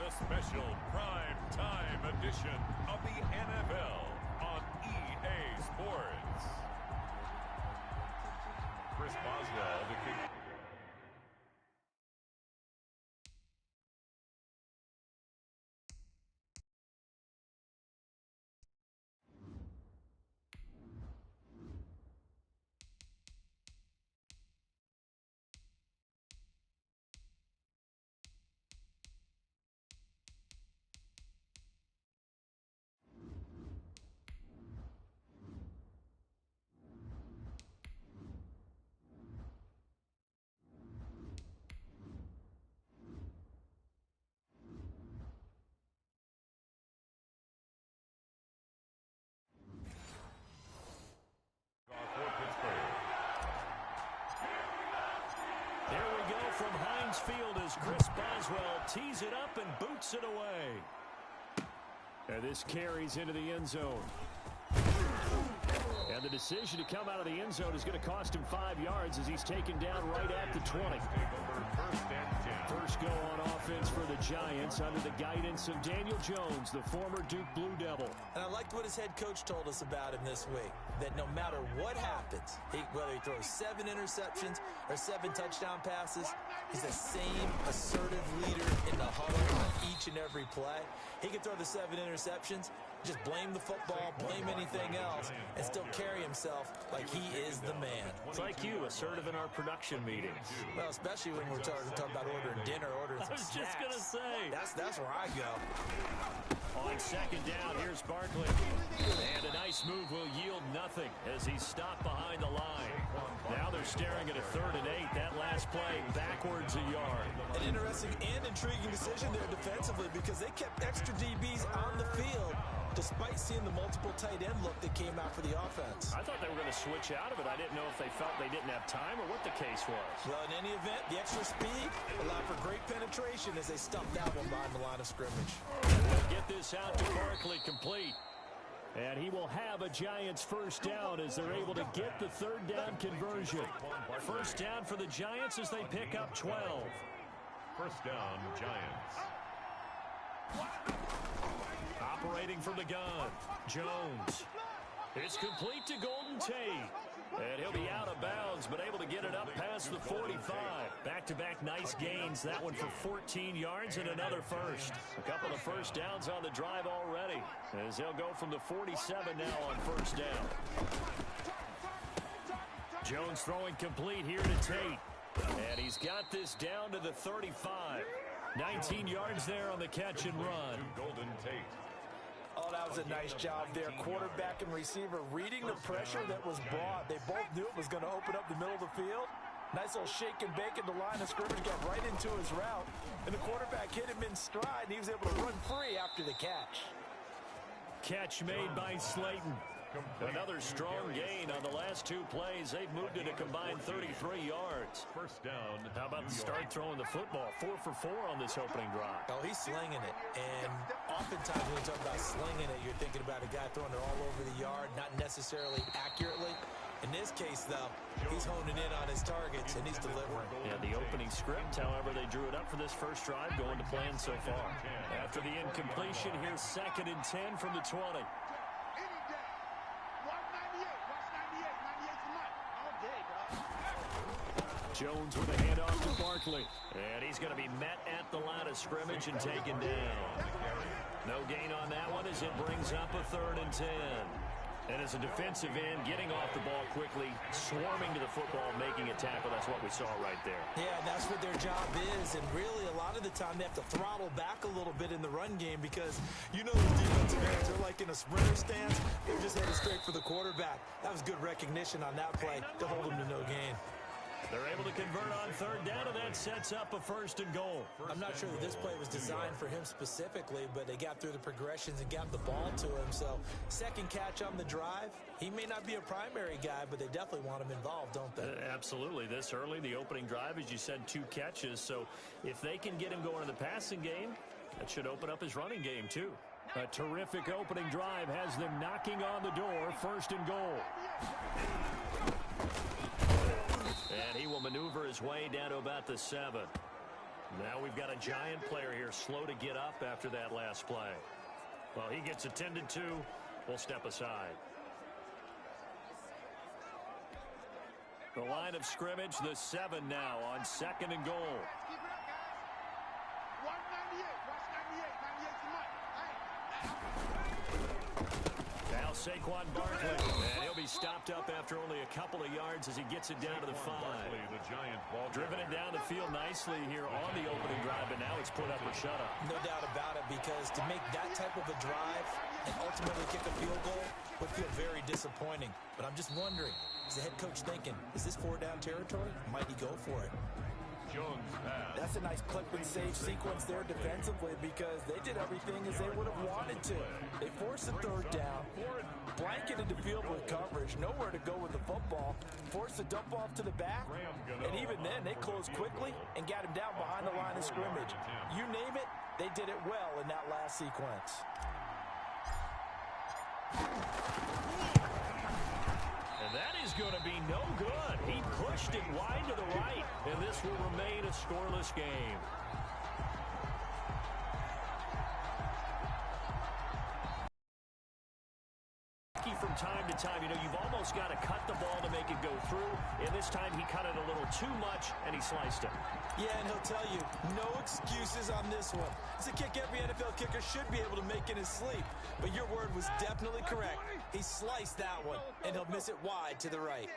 the special prime time edition of the NFL on EA Sports. Chris Boswell, the kick. From Heinz Field as Chris Boswell tees it up and boots it away. And this carries into the end zone. And the decision to come out of the end zone is going to cost him 5 yards as he's taken down right at the 20. First go on offense for the Giants under the guidance of Daniel Jones, the former Duke Blue Devil. And I liked what his head coach told us about him this week, that no matter what happens, whether he throws 7 interceptions or 7 touchdown passes, he's the same assertive leader in the huddle on each and every play. He can throw the 7 interceptions, just blame the football, blame anything else, and still carry himself like he is the man. It's like you, assertive in our production meetings. Well, especially when we're talking about ordering dinner, ordering some snacks. I was just going to say. That's where I go. On second down, here's Barkley. And a nice move will yield nothing as he's stopped behind the line. Now they're staring at a 3rd and 8. That last play backwards a yard. An interesting and intriguing decision there defensively because they kept extra DBs on the field despite seeing the multiple tight end look that came out for the offense. I thought they were going to switch out of it. I didn't know if they felt they didn't have time or what the case was. Well, in any event, the extra speed allowed for great penetration as they stuffed that one behind the line of scrimmage. They'll get this out to Barkley complete. And he will have a Giants first down as they're able to get the 3rd down conversion. First down for the Giants as they pick up 12. First down, Giants. Operating from the gun, Jones. It's complete to Golden Tate. And he'll be out of bounds, but able to get it up past the 45. Back-to-back nice gains. That one for 14 yards and another first. A couple of first downs on the drive already, as they'll go from the 47 now on first down. Jones throwing complete here to Tate. And he's got this down to the 35. 19 yards there on the catch and run. Golden Tate. Oh, that was a nice job there. Quarterback and receiver reading the pressure that was brought. They both knew it was going to open up the middle of the field. Nice little shake and bake at the line of scrimmage, got right into his route. And the quarterback hit him in stride, and he was able to run free after the catch. Catch made by Slayton. Another strong gain on the last 2 plays. They've moved it a combined 33 yards. First down. How about the start throwing the football? 4 for 4 on this opening drive. Oh, he's slinging it. And oftentimes when you talk about slinging it, you're thinking about a guy throwing it all over the yard, not necessarily accurately. In this case, though, he's honing in on his targets, and he's delivering. Yeah, the opening script, however, they drew it up for this first drive, going to plan so far. After the incompletion, here's 2nd and 10 from the 20. Jones with a handoff to Barkley. And he's going to be met at the line of scrimmage and taken down. No gain on that one as it brings up a 3rd and 10. And as a defensive end, getting off the ball quickly, swarming to the football, making a tackle. That's what we saw right there. Yeah, and that's what their job is. And really, a lot of the time, they have to throttle back a little bit in the run game because you know the defensive ends are like in a sprinter stance. They're just headed straight for the quarterback. That was good recognition on that play to hold them to no gain. They're able to convert on 3rd down, and that sets up a 1st and goal. I'm not sure that this play was designed for him specifically, but they got through the progressions and got the ball to him. So, 2nd catch on the drive. He may not be a primary guy, but they definitely want him involved, don't they? Absolutely. This early, the opening drive, as you said, 2 catches. So, if they can get him going in the passing game, that should open up his running game, too. A terrific opening drive has them knocking on the door. 1st and goal. And he will maneuver his way down to about the 7. Now we've got a giant player here slow to get up after that last play. Well, he gets attended to. We'll step aside. The line of scrimmage, the 7 now on 2nd and goal. Now Saquon Barkley, and he'll be stopped up after only a couple of yards as he gets it down to the 5. Driven it down the field nicely here on the opening drive, but now it's put up or shut up. No doubt about it, because to make that type of a drive and ultimately kick a field goal would feel very disappointing. But I'm just wondering, is the head coach thinking, is this 4-down territory? Might he go for it? That's a nice clip and save sequence there defensively, because they did everything as they would have wanted to. They forced the 3rd down, blanketed the field with coverage, nowhere to go with the football, forced the dump off to the back, and even then they closed quickly and got him down behind the line of scrimmage. You name it, they did it well in that last sequence. And that is going to be no good. He pushed it wide to the right, and this will remain a scoreless game. From time to time, you know, you've almost got to cut the ball to make it go through, and this time he cut it a little too much, and he sliced it. Yeah, and he'll tell you, no excuses on this one. It's a kick every NFL kicker should be able to make in his sleep, but your word was definitely correct. He sliced that one, and he'll miss it wide to the right.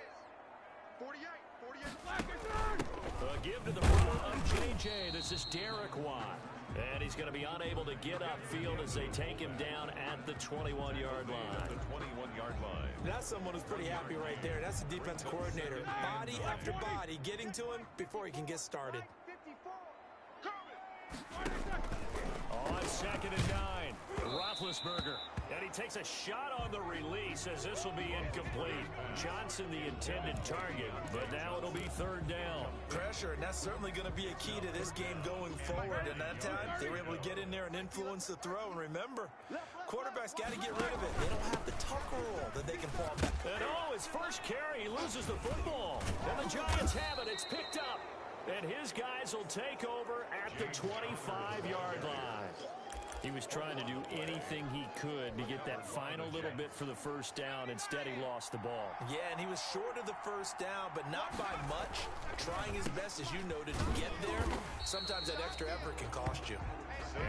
48. A give to the front of J.J. This is Derek Watt. And he's going to be unable to get upfield as they take him down at the 21-yard line. That's someone who's pretty happy right there. That's the defensive coordinator. Body after body getting to him before he can get started. On 2nd and 9, Roethlisberger. And he takes a shot on the release as this will be incomplete. Johnson the intended target, but now it'll be 3rd down. Pressure, and that's certainly going to be a key to this game going forward. And that time, they were able to get in there and influence the throw. And remember, quarterbacks got to get rid of it. They don't have the tucker rule that they can fall back. And his first carry, he loses the football. And the Giants have it. It's picked up. And his guys will take over at the 25-yard line. He was trying to do anything he could to get that final little bit for the 1st down. Instead, he lost the ball. Yeah, and he was short of the 1st down, but not by much. Trying his best, as you noted, to get there. Sometimes that extra effort can cost you.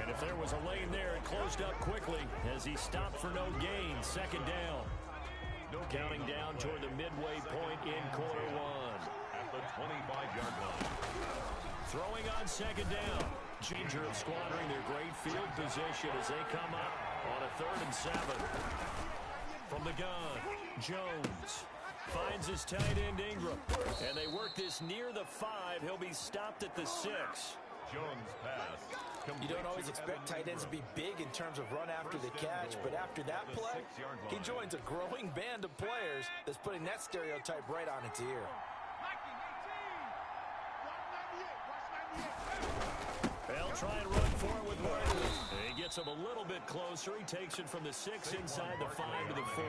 And if there was a lane there, it closed up quickly as he stopped for no gain. 2nd down. Counting down toward the midway point in quarter 1. At the 25-yard line. Throwing on 2nd down. Danger of squandering their great field position as they come up on a 3rd and 7. From the gun, Jones finds his tight end Ingram. And they work this near the 5. He'll be stopped at the 6. Jones pass. You don't always expect tight ends to be big in terms of run after the catch, but after that play, he joins a growing band of players that's putting that stereotype right on its ear. They'll try and run for it with Brady. He gets him a little bit closer. He takes it from the 6 inside the 5 to the 4.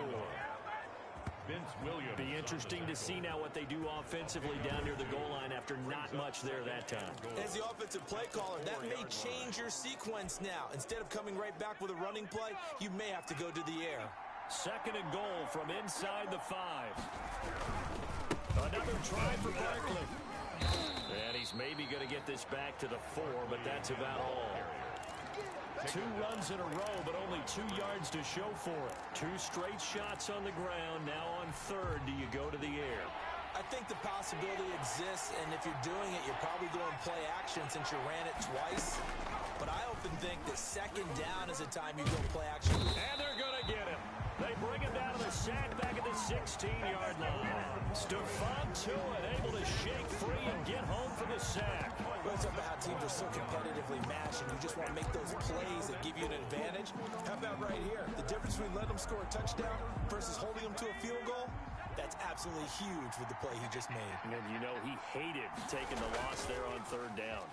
Be interesting to see now what they do offensively down near the goal line after not much there that time. As the offensive play caller, that may change your sequence now. Instead of coming right back with a running play, you may have to go to the air. 2nd and goal from inside the 5. Another try for Barkley. And he's maybe going to get this back to the 4, but that's about all. 2 runs in a row, but only 2 yards to show for it. 2 straight shots on the ground. Now on 3rd, do you go to the air? I think the possibility exists, and if you're doing it, you're probably going play action since you ran it twice. But I often think that 2nd down is the time you go play action. And they're going to get him. They bring him down to the sack back at the 16-yard line. Stephon Tuitt able to shake free and get home for the sack. Well, it's about how teams are so competitively matched, and you just want to make those plays that give you an advantage. How about right here? The difference between letting them score a touchdown versus holding them to a field goal? That's absolutely huge with the play he just made. And you know he hated taking the loss there on 3rd down.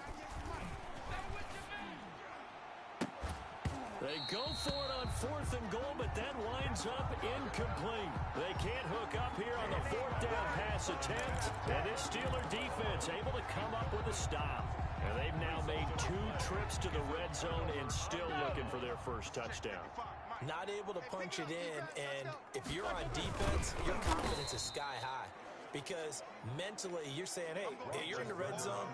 They go for it on 4th and goal, but that winds up incomplete. They can't hook up here on the 4th down pass attempt. And this Steeler defense able to come up with a stop. And they've now made 2 trips to the red zone and still looking for their first touchdown. Not able to punch it in, and if you're on defense, your confidence is sky high. Because mentally, you're saying, hey, you're in the red zone.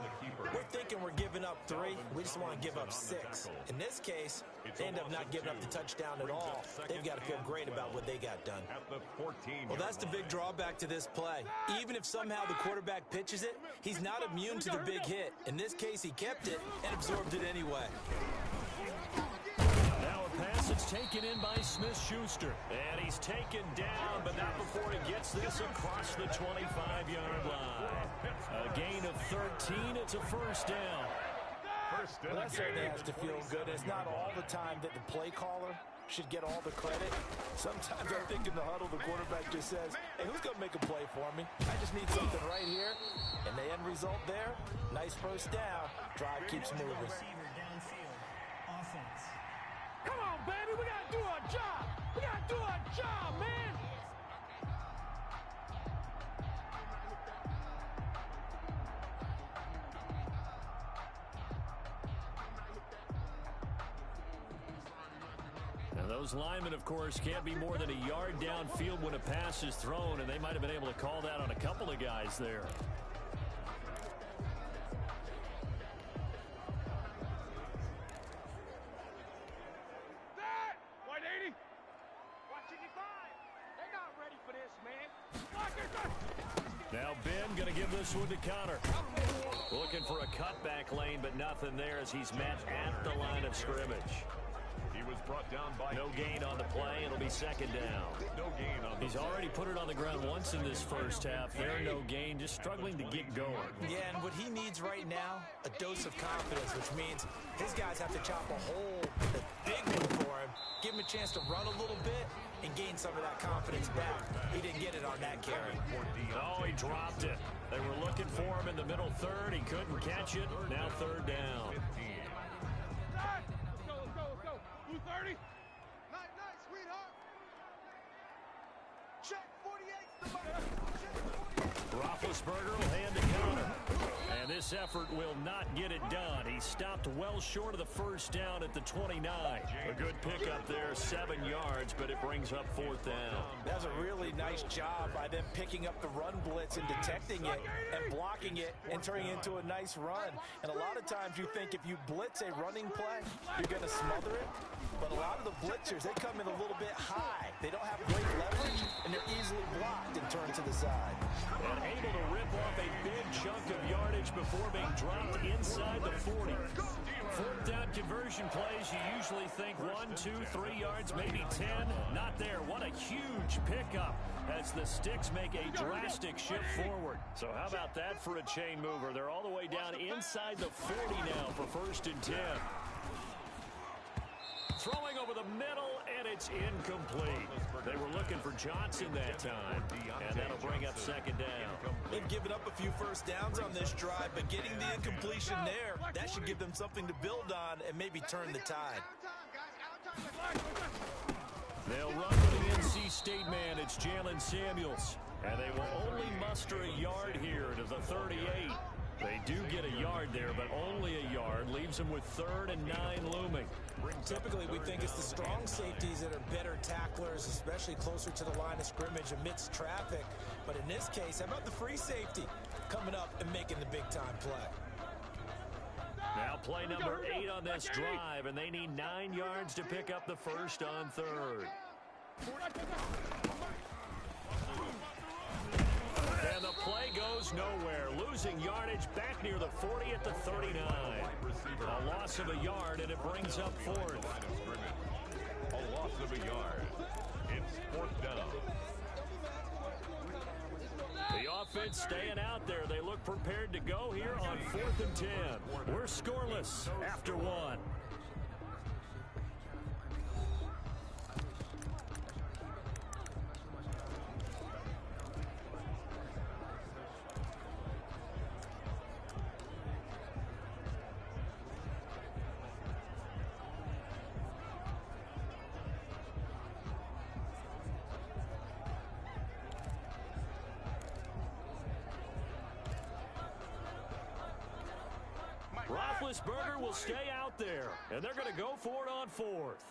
We're thinking we're giving up 3. We just want to give up 6. In this case, they end up not giving up the touchdown at all. They've got to feel great about what they got done. Well, that's the big drawback to this play. Even if somehow the quarterback pitches it, he's not immune to the big hit. In this case, he kept it and absorbed it anyway. Now a pass that's taken in by Smith-Schuster. And he's taken down, but not before he gets this across the 25-yard line. A gain of 13. It's a first down. Well, that certainly has to feel good. It's not all the time that the play caller should get all the credit. Sometimes I think in the huddle, the quarterback just says, hey, who's going to make a play for me? I just need something right here. And the end result there, nice first down. Drive keeps moving. Come on, baby, we gotta do our job. We gotta do our job, man. Now those linemen, of course, can't be more than a yard downfield when a pass is thrown, and they might have been able to call that on a couple of guys there. Now Ben going to give this one to Connor. Looking for a cutback lane, but nothing there as he's met at the line of scrimmage. He was brought down by no gain on the play. It'll be second down. No gain on the He's already put it on the ground once in this first half. There, no gain, just struggling to get going. Yeah, and what he needs right now, a dose of confidence, which means his guys have to chop a hole, a big one for him, give him a chance to run a little bit, and gain some of that confidence back. He didn't get it on that carry. Oh, he dropped it. They were looking for him in the middle third. He couldn't catch it. Now third down. Let's go. 230. Nice, sweetheart. Check 48. Roethlisberger will hand to Connor. And this effort will not get it done. He stopped well short of the first down at the 29. A good pickup there, 7 yards, but it brings up fourth down. That's a really nice job by them picking up the run blitz and detecting it and blocking it and turning it into a nice run. And a lot of times you think if you blitz a running play, you're going to smother it. But a lot of the blitzers, they come in a little bit high. They don't have great leverage, and they're easily blocked and turned to the side. And able to rip off a big chunk of yardage before being dropped inside the 40. Fourth down conversion plays, you usually think 1, 2, 3 yards, maybe 10. Not there. What a huge pickup as the Sticks make a drastic shift forward. So how about that for a chain mover? They're all the way down inside the 40 now for first and 10. Throwing over the middle, and it's incomplete. They were looking for Johnson that time, and that'll bring up second down. They've given up a few first downs on this drive, but getting the incompletion there, that should give them something to build on and maybe turn the tide. They'll run with the NC State man. It's Jalen Samuels, and they will only muster a yard here to the 38. They do get a yard there, but only a yard. Leaves them with 3rd and 9 looming. Typically, we think it's the strong safeties that are better tacklers, especially closer to the line of scrimmage amidst traffic. But in this case, how about the free safety coming up and making the big-time play? Now play number 8 on this drive, and they need 9 yards to pick up the first on 3rd. And the play goes nowhere. Losing yardage back near the 40 at the 39. A loss of a yard, and it brings up 4th. A loss of a yard. It's 4th down. The offense staying out there. They look prepared to go here on 4th and 10. We're scoreless after 1. Roethlisberger will stay out there, and they're going to go for it on fourth.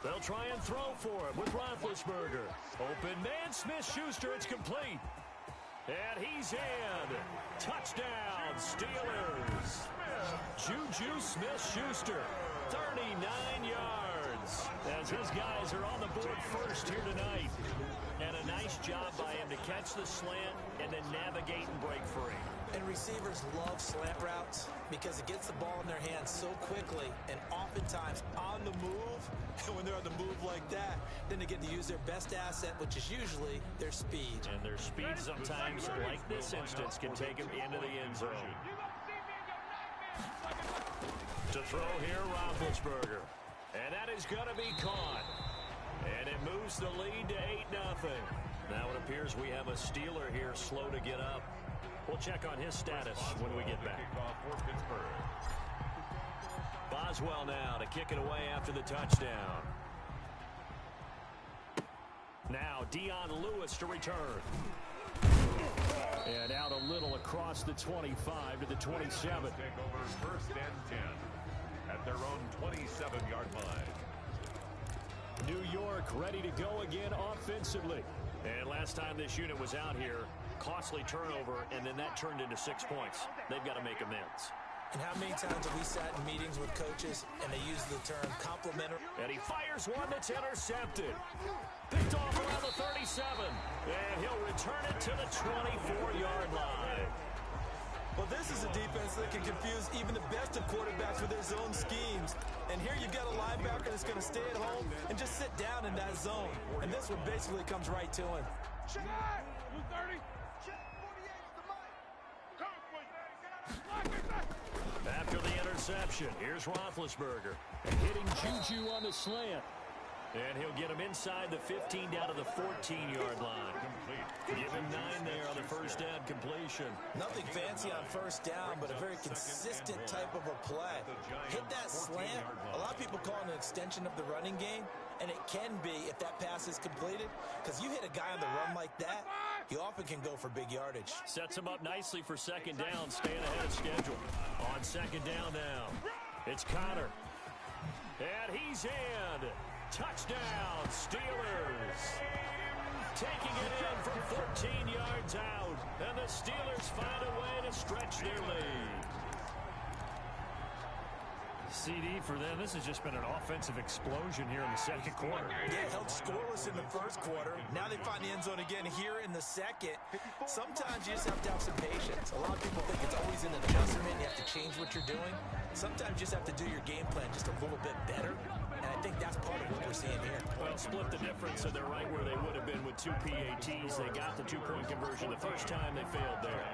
They'll try and throw for it with Roethlisberger. Open man, Smith-Schuster, it's complete. And he's in. Touchdown, Steelers. Juju Smith-Schuster, 39 yards. As his guys are on the board first here tonight. And a nice job by him to catch the slant and then navigate and break free. And receivers love slant routes because it gets the ball in their hands so quickly and oftentimes on the move. And when they're on the move like that, then they get to use their best asset, which is usually their speed. And their speed sometimes, like this instance, can take them into the end zone. To throw here, Roethlisberger. And that is going to be caught. And it moves the lead to 8-0. Now it appears we have a Steeler here slow to get up. We'll check on his status when we get back. Boswell now to kick it away after the touchdown. Now Dion Lewis to return. And out a little across the 25 to the 27. Take over first and 10 at their own 27-yard line. New York ready to go again offensively. And last time this unit was out here, costly turnover, and then that turned into 6 points. They've got to make amends. And how many times have we sat in meetings with coaches and they use the term complimentary? And he fires one that's intercepted. Picked off around the 37. And he'll return it to the 24-yard line. Well, this is a defense that can confuse even the best of quarterbacks with their zone schemes. And here you've got a linebacker that's going to stay at home and just sit down in that zone. And this one basically comes right to him. Check! 230. Check 48 is the mic. After the interception, here's Roethlisberger. And hitting Juju on the slant. And he'll get him inside the 15 down to the 14-yard line. Give him 9 there on the first down completion. Nothing fancy on first down, but a very consistent type of a play. Hit that slant. A lot of people call it an extension of the running game, and it can be if that pass is completed, because you hit a guy on the run like that, you often can go for big yardage. Sets him up nicely for second down, staying ahead of schedule. On second down now, it's Connor. And he's in. Touchdown, Steelers. Taking it in from 14 yards out. And the Steelers find a way to stretch their lead. CD for them, this has just been an offensive explosion here in the second quarter. Yeah, held scoreless in the first quarter. Now they find the end zone again here in the second. Sometimes you just have to have some patience. A lot of people think it's always an adjustment. You have to change what you're doing. Sometimes you just have to do your game plan just a little bit better. And I think that's part of what we're seeing here. Well, split the difference, so they're right where they would have been with 2 PATs. They got the 2-point conversion the first time. They failed there.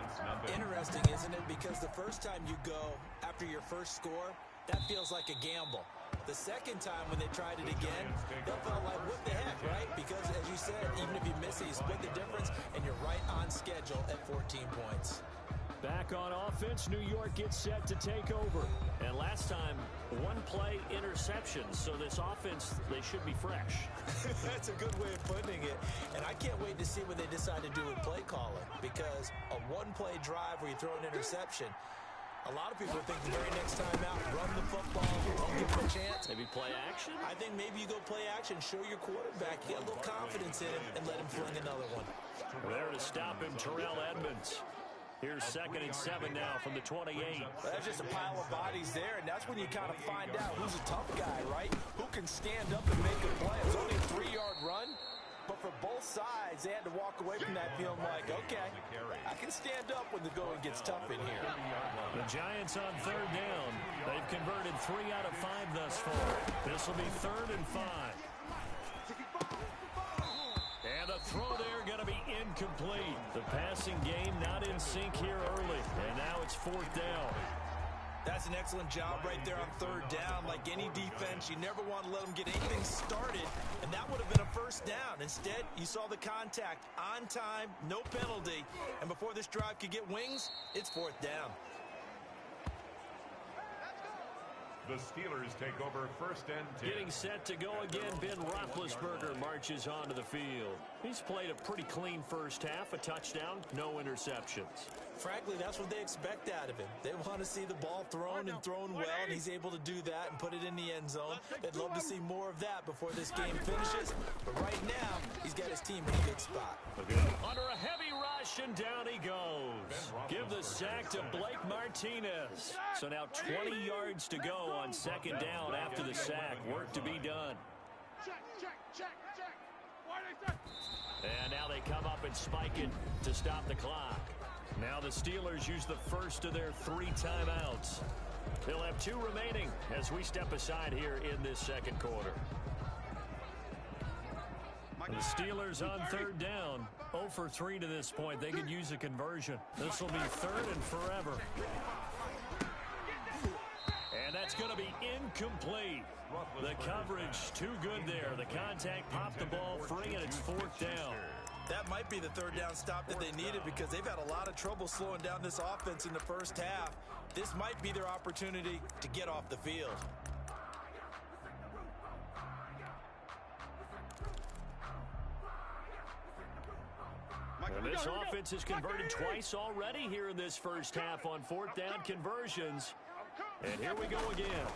Interesting, isn't it? Because the first time you go after your first score, that feels like a gamble. The second time when they tried it again, that felt like, what the heck, right? Because, as you said, even if you miss it, you split the difference, and you're right on schedule at 14 points. Back on offense, New York gets set to take over. And last time, 1-play interception. So this offense, they should be fresh. That's a good way of putting it. And I can't wait to see what they decide to do with play calling. Because a 1-play drive where you throw an interception, a lot of people think the very next time out, run the football, don't give them a chance. Maybe play action? I think maybe you go play action, show your quarterback, get a little confidence in him, and let him fling another one. There to stop him, Terrell Edmonds. Here's 2nd and 7 now from the 28. Well, that's just a pile of bodies there, and that's when you kind of find out who's a tough guy, right? Who can stand up and make a play. It's only a 3-yard run, but for both sides, they had to walk away from that feeling like, okay, I can stand up when the going gets tough in here. The Giants on 3rd down. They've converted 3 out of 5 thus far. This will be 3rd and 5. And the throw there going to be incomplete. The passing game not in sync here early. And now it's 4th down. That's an excellent job right there on 3rd down. Like any defense, you never want to let them get anything started. And that would have been a first down. Instead, you saw the contact on time, no penalty. And before this drive could get wings, it's 4th down. The Steelers take over first and 10. Getting set to go again, Ben Roethlisberger marches onto the field. He's played a pretty clean first half, a touchdown, no interceptions. Frankly, that's what they expect out of him. They want to see the ball thrown and thrown well, and he's able to do that and put it in the end zone. They'd love to see more of that before this game finishes. But right now, he's got his team in a good spot. Under a heavy rush, and down he goes. Give the sack to Blake Martinez. So now 20 yards to go on second down after the sack. Work to be done. And now they come up and spike it to stop the clock. Now the Steelers use the first of their 3 timeouts. They'll have 2 remaining as we step aside here in this second quarter. The Steelers on third down. 0 for 3 to this point. They could use a conversion. This will be 3rd and forever. And that's going to be incomplete. The coverage too good there. The contact popped the ball free, and it's 4th down. That might be the 3rd down stop that they needed because they've had a lot of trouble slowing down this offense in the first half. This might be their opportunity to get off the field. And this offense has converted twice already here in this first half on 4th down conversions. And here we go again.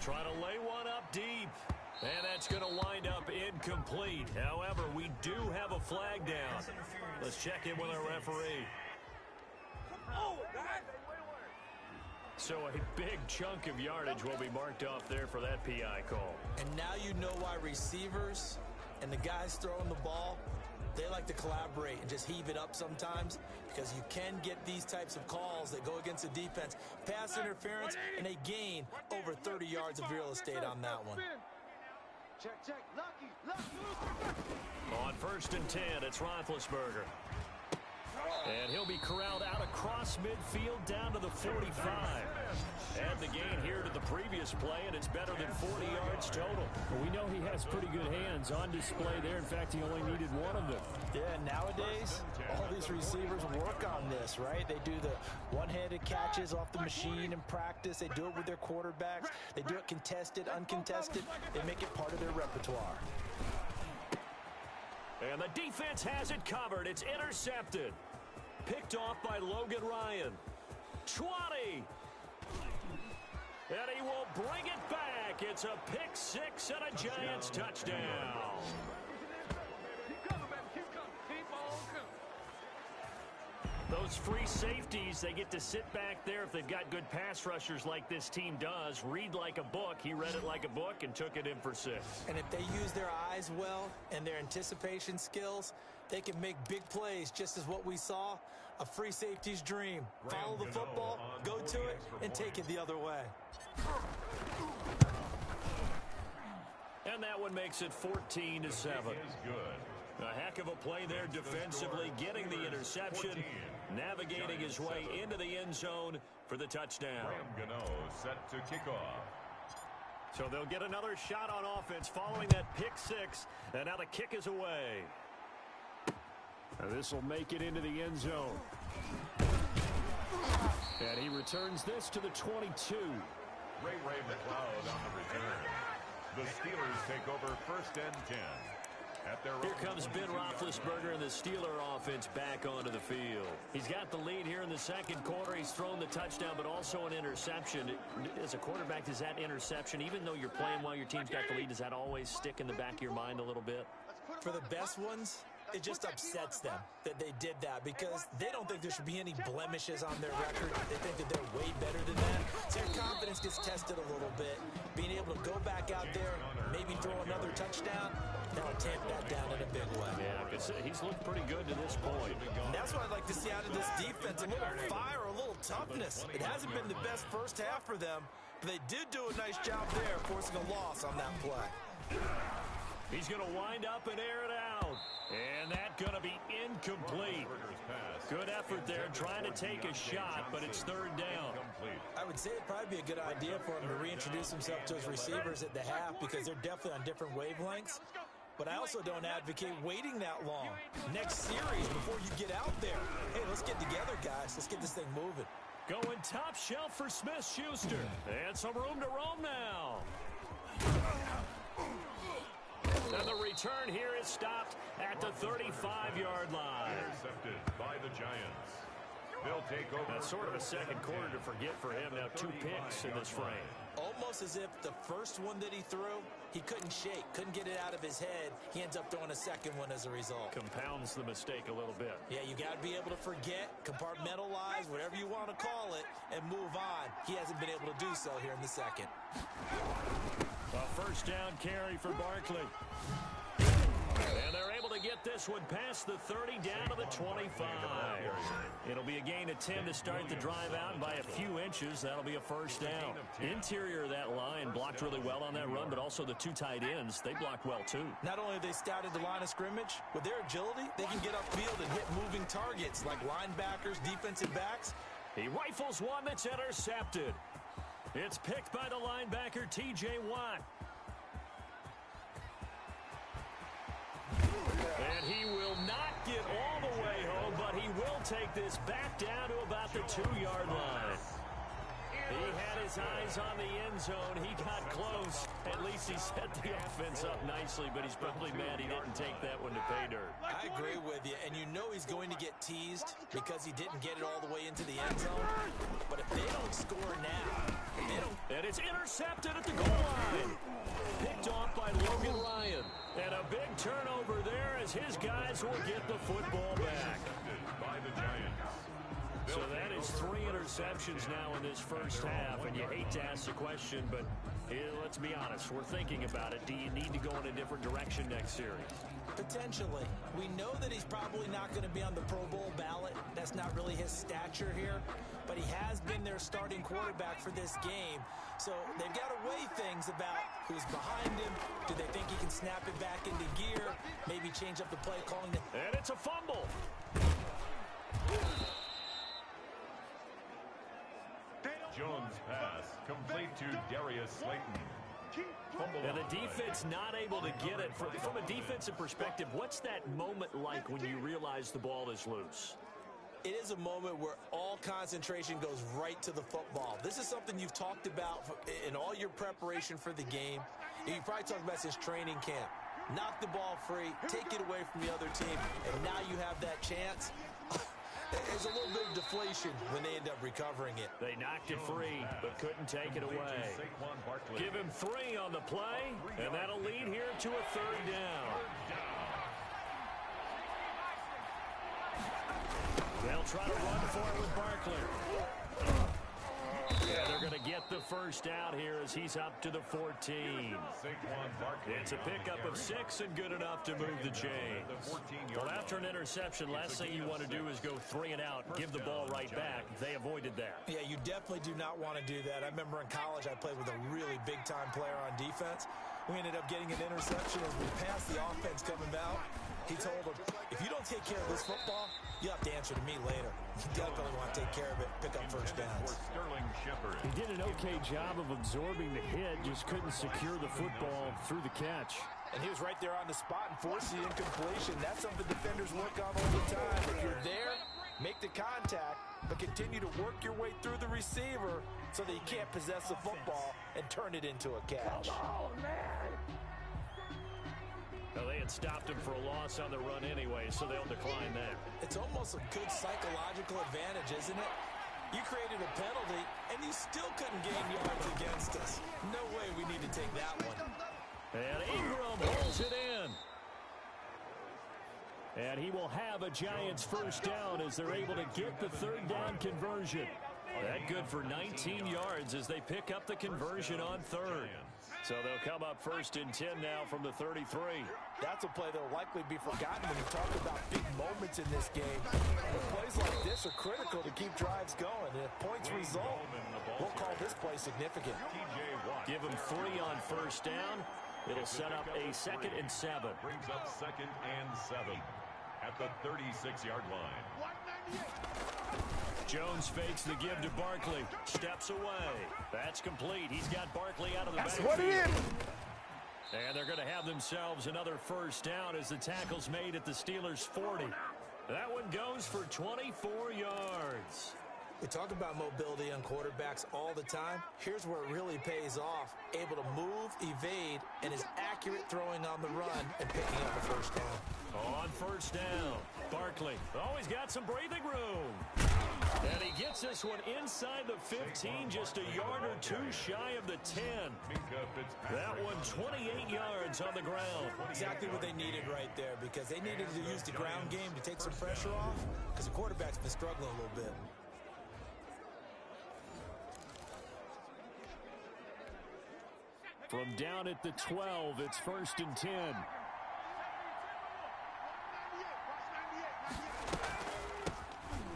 Trying to lay one up deep. And that's going to wind up incomplete. However, we do have a flag down. Let's check in with our referee. So a big chunk of yardage will be marked off there for that PI call. And now you know why receivers and the guys throwing the ball, they like to collaborate and just heave it up sometimes because you can get these types of calls that go against the defense. Pass interference, and they gain over 30 yards of real estate on that one. Check. Lucky. On 1st and 10, it's Roethlisberger. And he'll be corralled out across midfield down to the 45. Add the gain here to the previous play, and it's better than 40 yards total. Well, we know he has pretty good hands on display there. In fact, he only needed one of them. Yeah, nowadays, all these receivers work on this, right? They do the one-handed catches off the machine in practice. They do it with their quarterbacks. They do it contested, uncontested. They make it part of their repertoire. And the defense has it covered. It's intercepted. Picked off by Logan Ryan. 20. And he will bring it back. It's a pick 6 and a Giants touchdown. Those free safeties, they get to sit back there if they've got good pass rushers like this team does. Read like a book. He read it like a book and took it in for 6. And if they use their eyes well and their anticipation skills, they can make big plays, just as what we saw, a free safety's dream. Follow the football, go to it, and take it the other way. And that one makes it 14-7. A heck of a play there defensively, getting the interception, navigating his way into the end zone for the touchdown. Set to kick off. So they'll get another shot on offense following that pick 6, and now the kick is away. This will make it into the end zone. And he returns this to the 22. Ray McLeod on the return. The Steelers take over 1st and 10. Here comes Ben Roethlisberger and the Steeler offense back onto the field. He's got the lead here in the second quarter. He's thrown the touchdown, but also an interception. As a quarterback, does that interception, even though you're playing while your team's got the lead, does that always stick in the back of your mind a little bit? For the best ones, it just upsets them that they did that because they don't think there should be any blemishes on their record. They think that they're way better than that. So your confidence gets tested a little bit. Being able to go back out there, maybe throw another touchdown, that'll tamp that down in a big way. Yeah, because he's looked pretty good to this point. And that's what I'd like to see out of this defense, a little fire, a little toughness. It hasn't been the best first half for them, but they did do a nice job there, forcing a loss on that play. He's going to wind up and air it out. And that's going to be incomplete. Good effort there, trying to take a shot, but it's 3rd down. I would say it'd probably be a good idea for him to reintroduce himself to his receivers at the half because they're definitely on different wavelengths. But I also don't advocate waiting that long. Next series, before you get out there, hey, let's get together, guys. Let's get this thing moving. Going top shelf for Smith-Schuster. And some room to roam now. And the return here is stopped at the 35-yard line. Intercepted by the Giants. They'll take over. That's sort of a second quarter to forget for him. Now 2 picks in this frame. Almost as if the first one that he threw, he couldn't shake, couldn't get it out of his head. He ends up throwing a second one as a result. Compounds the mistake a little bit. Yeah, you got to be able to forget, compartmentalize, whatever you want to call it, and move on. He hasn't been able to do so here in the second. A first down carry for Barkley. And they're able to get this one past the 30 down to the 25. It'll be a gain of 10 to start the drive out, and by a few inches, that'll be a first down. Interior of that line blocked really well on that run, but also the 2 tight ends, they blocked well too. Not only have they scouted the line of scrimmage, with their agility, they can get upfield and hit moving targets like linebackers, defensive backs. He rifles one that's intercepted. It's picked by the linebacker, T.J. Watt. And he will not get all the way home, but he will take this back down to about the 2-yard line. He had his eyes on the end zone. He got close. At least he set the offense up nicely, but he's probably mad he didn't take that one to pay dirt. I agree with you, and you know he's going to get teased because he didn't get it all the way into the end zone. But if they don't score now, they don't... And it's intercepted at the goal line. Picked off by Logan Ryan. And a big turnover there as his guys will get the football back. By the Giants. So that is 3 interceptions now in this first half, and you hate to ask the question, but let's be honest, we're thinking about it. Do you need to go in a different direction next series? Potentially. We know that he's probably not going to be on the Pro Bowl ballot. That's not really his stature here, but he has been their starting quarterback for this game. So they've got to weigh things about who's behind him. Do they think he can snap it back into gear? Maybe change up the play calling. And it's a fumble. Jones pass complete to Darius Slayton. And the defense not able to get it. From a defensive perspective, what's that moment like when you realize the ball is loose? It is a moment where all concentration goes right to the football. This is something you've talked about in all your preparation for the game. You probably talked about since training camp. Knock the ball free, take it away from the other team, and now you have that chance. There's a little bit of deflation when they end up recovering it. They knocked it free, but couldn't take it away. Give him 3 on the play, and that'll lead here to a 3rd down. They'll try to run for it with Barkley. Yeah, they're going to get the first out here as he's up to the 14. It's a pickup of 6 and good enough to move the chains. Well, after an interception, last thing you want to do is go 3 and out, give the ball right back. They avoided that. Yeah, you definitely do not want to do that. I remember in college I played with a really big-time player on defense. We ended up getting an interception as we passed the offense coming out. He told him, if you don't take care of this football, you have to answer to me later. You definitely want to take care of it, pick up first downs. He did an okay job of absorbing the hit, just couldn't secure the football through the catch. And he was right there on the spot and forced the incompletion. That's something defenders work on all the time. If you're there, make the contact, but continue to work your way through the receiver so that you can't possess the football and turn it into a catch. Well, they had stopped him for a loss on the run anyway, so they'll decline that. It's almost a good psychological advantage, isn't it? You created a penalty, and you still couldn't gain yards against us. No way we need to take that one. And Ingram holds it in. And he will have a Giants first down as they're able to get the 3rd down conversion. That good for 19 yards as they pick up the conversion on 3rd. So they'll come up 1st and 10 now from the 33. That's a play that will likely be forgotten when you talk about big moments in this game. Plays like this are critical to keep drives going. And if points result, we'll call this play significant. Give him 3 on 1st down. It'll set up a 2nd and 7. Brings up 2nd and 7 at the 36-yard line. Jones fakes the give to Barkley. Steps away. That's complete. He's got Barkley out of the backfield. That's what it is. And they're going to have themselves another first down as the tackle's made at the Steelers' 40. That one goes for 24 yards. We talk about mobility on quarterbacks all the time. Here's where it really pays off. Able to move, evade, and is accurate throwing on the run and picking up the first down. On first down, Barkley. Oh, he's got some breathing room. And he gets this one inside the 15, just a yard or two shy of the 10. That one 28 yards on the ground. Exactly what they needed right there, because they needed to use the ground game to take some pressure off, because the quarterback's been struggling a little bit. From down at the 12, it's 1st and 10.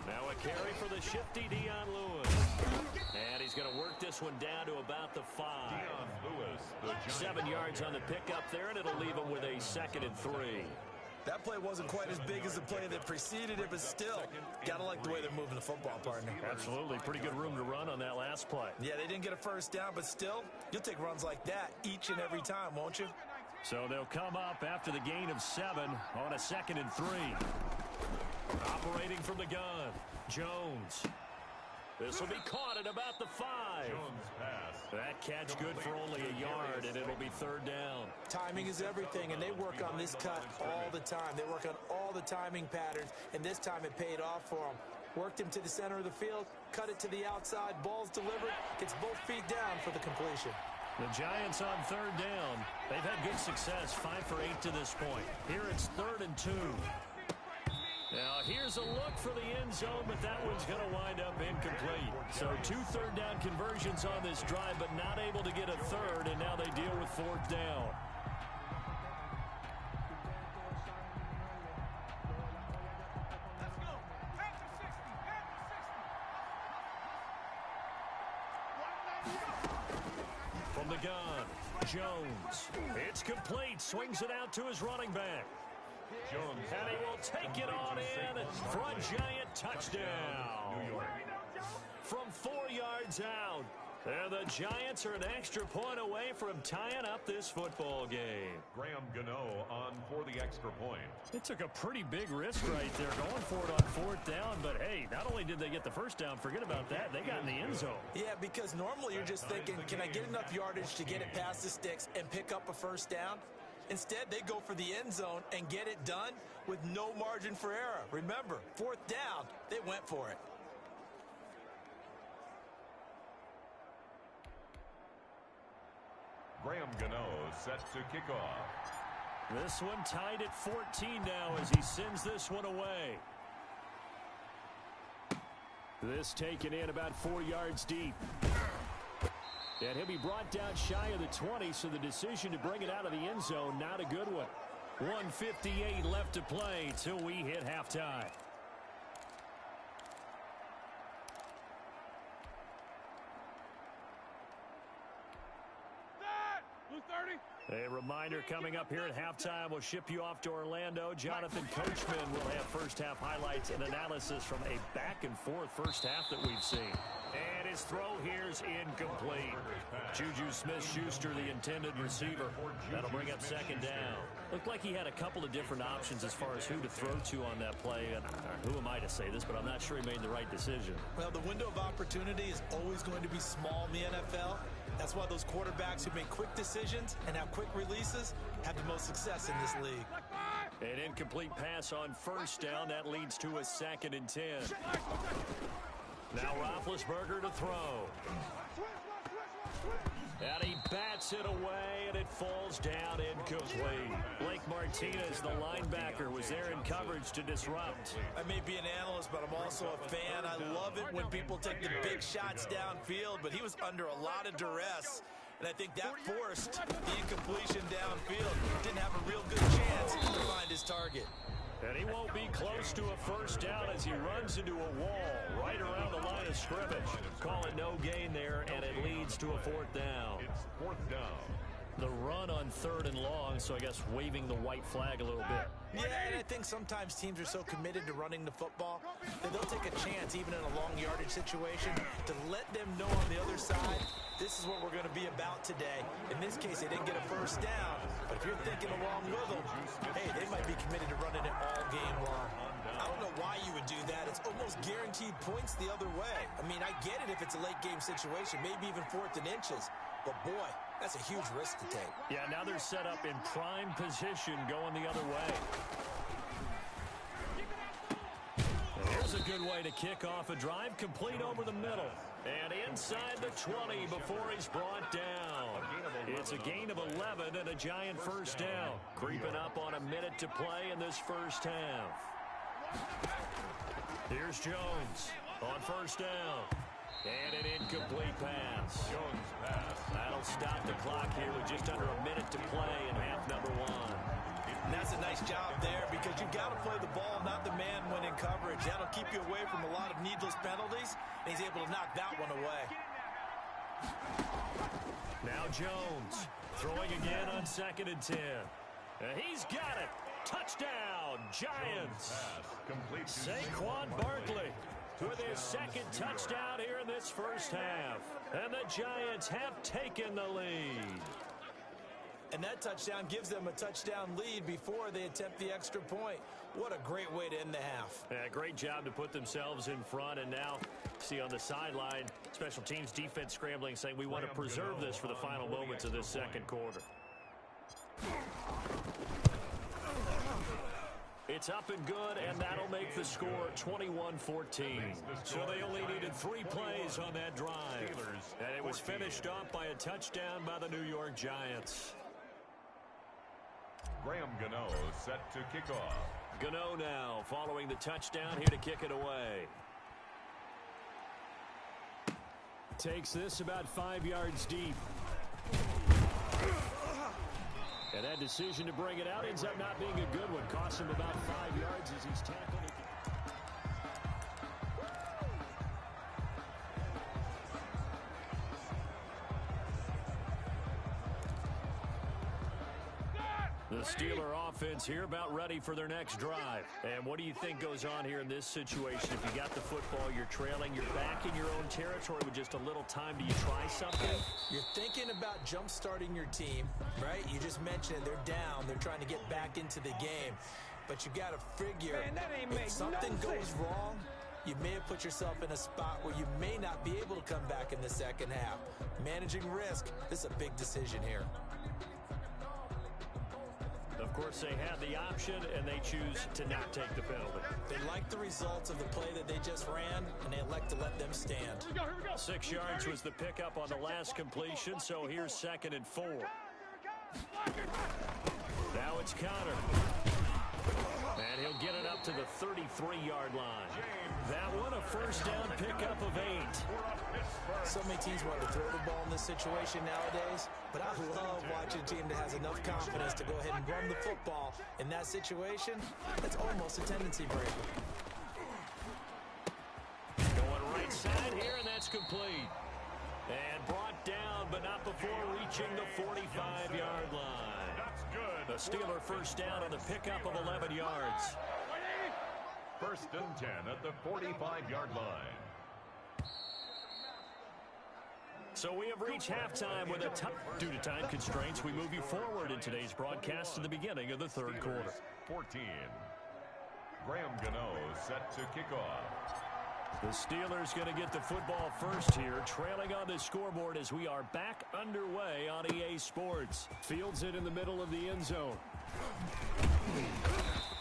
Now a carry for the shifty Dion Lewis. And he's going to work this one down to about the 5. 7 yards on the pickup there, and it'll leave him with a 2nd and 3. That play wasn't quite as big as the play that preceded it, but still, gotta like the way they're moving the football, partner. Absolutely. Pretty good room to run on that last play. Yeah, they didn't get a first down, but still, you'll take runs like that each and every time, won't you? So they'll come up after the gain of 7 on a 2nd and 3. Operating from the gun, Jones. This will be caught at about the 5. That catch good for only a yard, and it'll be 3rd down. Timing is everything, and they work on this cut all the time. They work on all the timing patterns, and this time it paid off for them. Worked him to the center of the field, cut it to the outside, ball's delivered, gets both feet down for the completion. The Giants on 3rd down. They've had good success, 5 for 8 to this point. Here it's 3rd and 2. Now, here's a look for the end zone, but that one's going to wind up incomplete. So 2 third-down conversions on this drive, but not able to get a 3rd, and now they deal with 4th down. From the gun, Jones. It's complete. Swings it out to his running back. Jones. And he will take it on in for a Giant touchdown. From 4 yards out. And the Giants are an extra point away from tying up this football game. Graham Gano on for the extra point. It took a pretty big risk right there going for it on 4th down. But, hey, not only did they get the first down, forget about that, they got in the end zone. Yeah, because normally you're just thinking, can I get enough yardage to get it past the sticks and pick up a first down? Instead, they go for the end zone and get it done with no margin for error. Remember, 4th down, they went for it. Graham Gano set to kick off. This one tied at 14 now as he sends this one away. This taken in about 4 yards deep. And he'll be brought down shy of the 20, so the decision to bring it out of the end zone, not a good one. 1:58 left to play till we hit halftime. A reminder coming up here at halftime, we'll ship you off to Orlando. Jonathan Coachman will have first-half highlights and analysis from a back-and-forth first half that we've seen. And his throw here's incomplete. Juju Smith-Schuster, the intended receiver. That'll bring up 2nd down. Looked like he had a couple of different options as far as who to throw to on that play. And who am I to say this, but I'm not sure he made the right decision. Well, the window of opportunity is always going to be small in the NFL. That's why those quarterbacks who make quick decisions and have quick releases have the most success in this league. An incomplete pass on first down. That leads to a 2nd and 10. Now Roethlisberger to throw. And he bats it away, and it falls down incomplete. Blake Martinez, the linebacker, was there in coverage to disrupt. I may be an analyst, but I'm also a fan. I love it when people take the big shots downfield, but he was under a lot of duress. And I think that forced the incompletion downfield. Didn't have a real good chance to find his target. And he won't be close to a first down as he runs into a wall right around the line of scrimmage. Call it no gain there, and it leads to a 4th down. It's 4th down. The run on 3rd and long, so I guess waving the white flag a little bit. Yeah, and I think sometimes teams are so committed to running the football that they'll take a chance, even in a long yardage situation, to let them know on the other side, this is what we're going to be about today. In this case, they didn't get a first down, but if you're thinking along with them, hey, they might be committed to running it all game long. I don't know why you would do that, it's almost guaranteed points the other way. I mean, I get it if it's a late-game situation, maybe even 4th and inches. But, boy, that's a huge risk to take. Yeah, now they're set up in prime position going the other way. Here's a good way to kick off a drive, complete over the middle. And inside the 20 before he's brought down. It's a gain of 11 and a giant first down. Creeping up on a minute to play in this first half. Here's Jones on first down. And an incomplete pass. Jones pass. That'll stop the clock here with just under a minute to play in half number 1. And that's a nice job there because you've got to play the ball, not the man when in coverage. That'll keep you away from a lot of needless penalties, and he's able to knock that one away. Now Jones throwing again on 2nd and 10. And he's got it. Touchdown, Giants. Saquon Barkley with his 2nd touchdown here in this first half. And the Giants have taken the lead. And that touchdown gives them a touchdown lead before they attempt the extra point. What a great way to end the half. Yeah, great job to put themselves in front. And now, see on the sideline, special teams defense scrambling, saying we want to preserve this for the final moments of this second quarter. It's up and good, and that'll make the score 21-14. So they only needed 3 plays on that drive. And it was finished off by a touchdown by the New York Giants. Graham Gano set to kick off. Gano now following the touchdown here to kick it away. Takes this about 5 yards deep. And that decision to bring it out ends up not being a good one. Costs him about 5 yards as he's tackled. The Steeler offense here about ready for their next drive. And what do you think goes on here in this situation? If you got the football, you're trailing, you're back in your own territory with just a little time. Do you try something? You're thinking about jump-starting your team, right? You just mentioned it. They're down. They're trying to get back into the game. But you got to figure, if something goes wrong, you may have put yourself in a spot where you may not be able to come back in the second half. Managing risk, this is a big decision here. Of course, they had the option, and they choose to not take the penalty. They like the results of the play that they just ran, and they elect to let them stand. 6 yards was the pickup on the last completion, so here's 2nd and 4. Now it's Connor. And he'll get it up to the 33-yard line. That one, a first down pickup of 8. So many teams want to throw the ball in this situation nowadays, but I love watching a team that has enough confidence to go ahead and run the football. In that situation, that's almost a tendency breaker. Going right side here, and that's complete. And brought down, but not before reaching the 45-yard line. That's good. The Steeler first down on the pickup of 11 yards. 1st and 10 at the 45-yard line. So we have reached halftime with a due to time constraints, we move you forward in today's broadcast to the beginning of the third quarter. 14. Graham Gano set to kick off. The Steelers going to get the football first here, trailing on the scoreboard as we are back underway on EA Sports. Fields it in the middle of the end zone.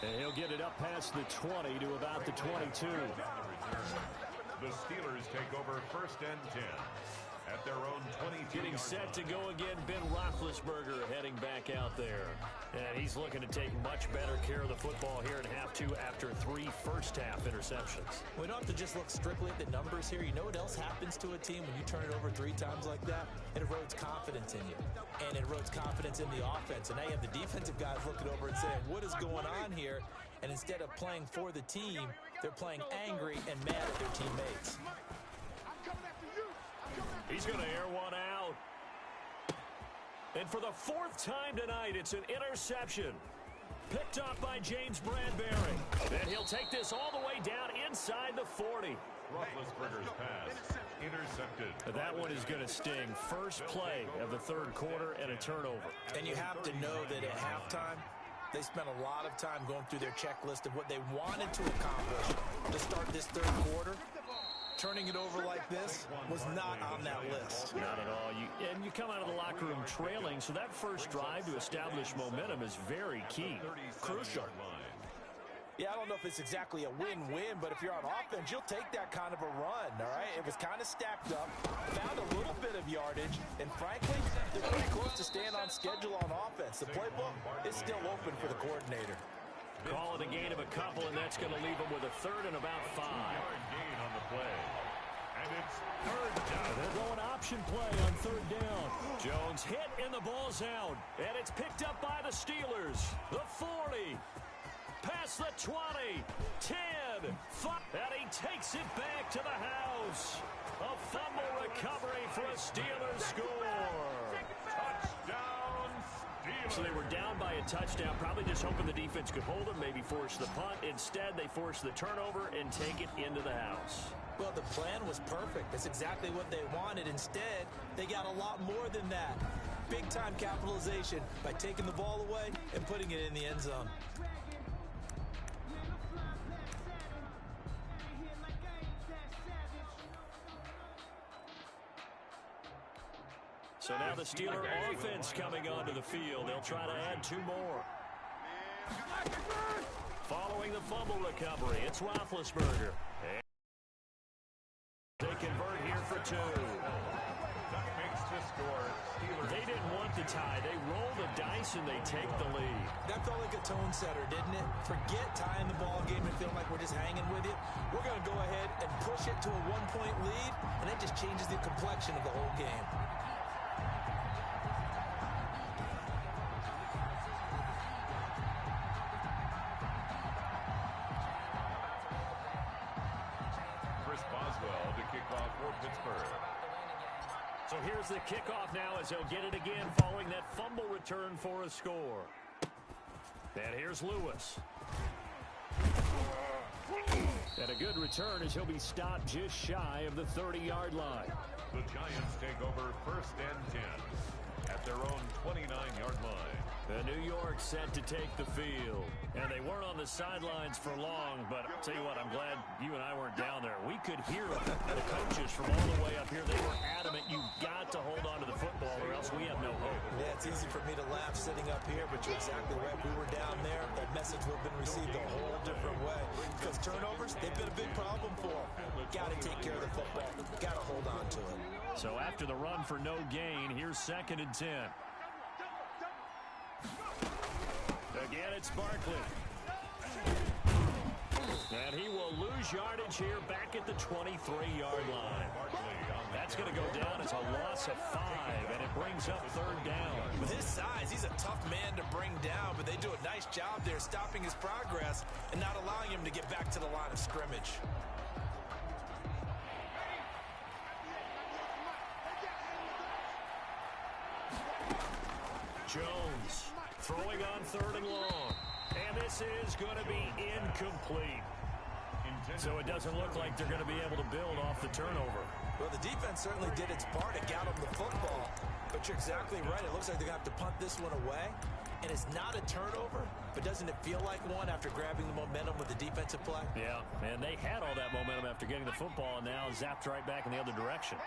And he'll get it up past the 20 to about the 22. The Steelers take over 1st and 10 at their own 22. Getting set to go again, Ben Roethlisberger heading back out there. And he's looking to take much better care of the football here in half 2 after 3 first-half interceptions. We don't have to just look strictly at the numbers here. You know what else happens to a team when you turn it over 3 times like that? It erodes confidence in you. And it erodes confidence in the offense. And now you have the defensive guys looking over and saying, what is going on here? And instead of playing for the team, they're playing angry and mad at their teammates. He's going to air one out. And for the 4th time tonight, it's an interception. Picked up by James Bradbury. And he'll take this all the way down inside the 40. Roethlisberger's pass intercepted. That one is going to sting. First play of the third quarter and a turnover. And you have to know that at halftime, They spent a lot of time going through their checklist of what they wanted to accomplish to start this third quarter. Turning it over like this was not on that list. Not at all. You come out of the locker room trailing, so that first drive to establish momentum is very key. Crucial. Yeah, I don't know if it's exactly a win-win, but if you're on offense, you'll take that kind of a run, all right? It was kind of stacked up, found a little bit of yardage, and frankly, they're pretty close to staying on schedule on offense. The playbook is still open for the coordinator. Call it a gain of a couple, and that's going to leave them with a third and about 5. Gain on the play. And it's third down. They're going option play on third down. Jones hit, and the ball's out. And it's picked up by the Steelers. The 40. Past the 20, 10, 5, and he takes it back to the house. A fumble recovery for a Steelers score. Touchdown, Steelers. So they were down by a touchdown, probably just hoping the defense could hold them, maybe force the punt. Instead, they force the turnover and take it into the house. Well, the plan was perfect. That's exactly what they wanted. Instead, they got a lot more than that. Big-time capitalization by taking the ball away and putting it in the end zone. So now the Steeler offense coming onto the field. They'll try to add 2 more. Following the fumble recovery, it's Roethlisberger. And they convert here for 2. That makes the score. Steelers. They didn't want the tie. They roll the dice and they take the lead. That felt like a tone setter, didn't it? Forget tying the ball game and feeling like we're just hanging with you. We're going to go ahead and push it to a 1-point lead, and that just changes the complexion of the whole game. So here's the kickoff now as they'll get it again following that fumble return for a score. And here's Lewis. And a good return as he'll be stopped just shy of the 30-yard line. The Giants take over 1st and 10 at their own 29-yard line. New York set to take the field. And they weren't on the sidelines for long, but I'll tell you what, I'm glad you and I weren't down there. We could hear the coaches from all the way up here. They were adamant, you've got to hold on to the football or else we have no hope. Yeah, it's easy for me to laugh sitting up here, but you're exactly right. If we were down there, that message would have been received a whole different way. Because turnovers, they've been a big problem for them. Got to take care of the football. Got to hold on to it. So after the run for no gain, here's 2nd and 10. Again, it's Barkley. And he will lose yardage here back at the 23-yard line. That's going to go down as a loss of 5, and it brings up 3rd down. With his size, he's a tough man to bring down, but they do a nice job there stopping his progress and not allowing him to get back to the line of scrimmage. Jones throwing on 3rd and long. And this is going to be incomplete. So it doesn't look like they're going to be able to build off the turnover. Well, the defense certainly did its part. It got them the football. But you're exactly right. It looks like they're going to have to punt this one away. And it's not a turnover, but doesn't it feel like one after grabbing the momentum with the defensive play? Yeah, and they had all that momentum after getting the football, and now zapped right back in the other direction.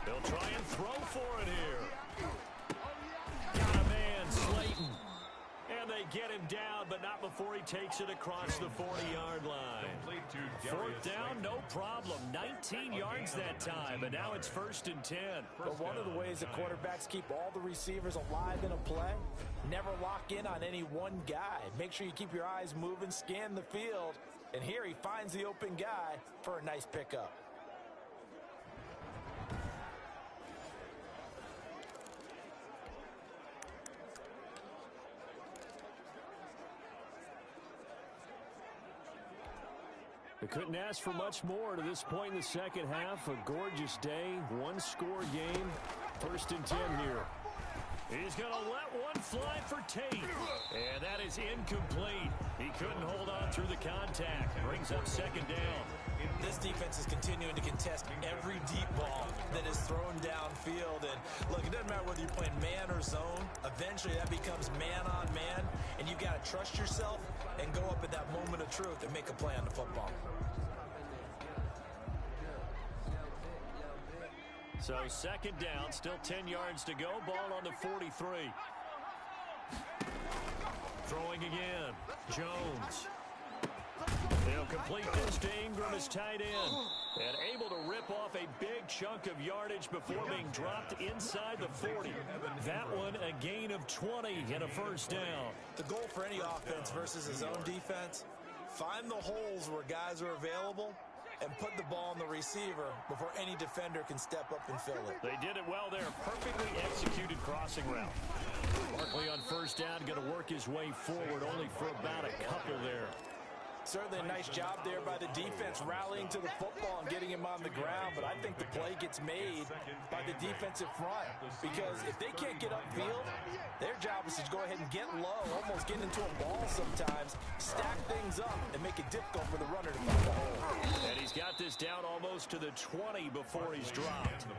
They'll try and throw for it here. Got a man, Slayton. And they get him down, but not before he takes it across the 40-yard line. 4th down, no problem. 19 yards that time, and now it's 1st and 10. But one of the ways the quarterbacks keep all the receivers alive in a play, never lock in on any one guy. Make sure you keep your eyes moving, scan the field, and here he finds the open guy for a nice pickup. They couldn't ask for much more to this point in the second half. A gorgeous day, 1-score game. 1st and 10 here. He's going to let one fly for Tate. And that is incomplete. He couldn't hold on through the contact. Brings up second down. This defense is continuing to contest every deep ball that is thrown downfield. And look, it doesn't matter whether you're playing man or zone. Eventually that becomes man on man. And you got to trust yourself and go up at that moment of truth and make a play on the football. So second down, still 10 yards to go. Ball on the 43. Throwing again. Jones. They'll complete this to Ingram as tight end. And able to rip off a big chunk of yardage before being dropped inside the 40. That one a gain of 20 and a first down. The goal for any offense versus his own defense, find the holes where guys are available and put the ball on the receiver before any defender can step up and fill it. They did it well there. Perfectly executed crossing route. Barkley on first down, going to work his way forward, only for about a couple there. Certainly a nice job there by the defense rallying to the football and getting him on the ground, but I think the play gets made by the defensive front because if they can't get upfield, their job is to go ahead and get low, almost get into a ball sometimes, stack things up, and make it difficult for the runner to find the hole. And he's got this down almost to the 20 before he's dropped.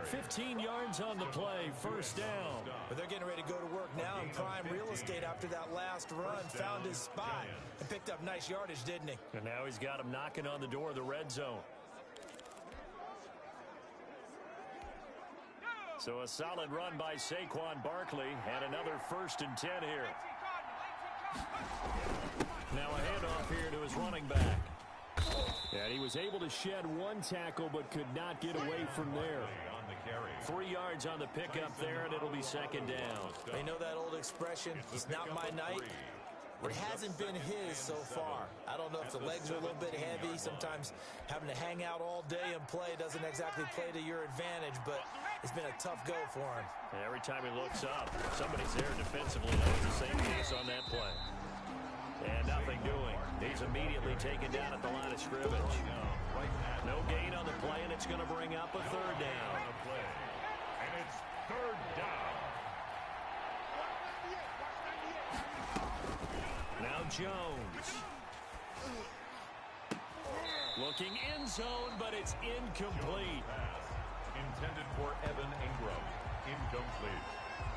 15 yards on the play, first down. But they're getting ready to go to work now in prime real estate after that last run, found his spot, and picked up nice yardage, didn't he? And now he's got him knocking on the door of the red zone. So a solid run by Saquon Barkley, and another 1st and 10 here. Now a handoff here to his running back. And he was able to shed one tackle, but could not get away from there. 3 yards on the pickup there, and it'll be second down. They know that old expression, it's not my night. It hasn't been his so far. I don't know if the legs are a little bit heavy. Sometimes having to hang out all day and play doesn't exactly play to your advantage, but it's been a tough go for him. And every time he looks up, somebody's there defensively. That was the same case on that play. And nothing doing. He's immediately taken down at the line of scrimmage. No gain on the play, and it's going to bring up a third down. And it's third down. Now Jones. Looking in zone, but it's incomplete. Intended for Evan Ingram. Incomplete.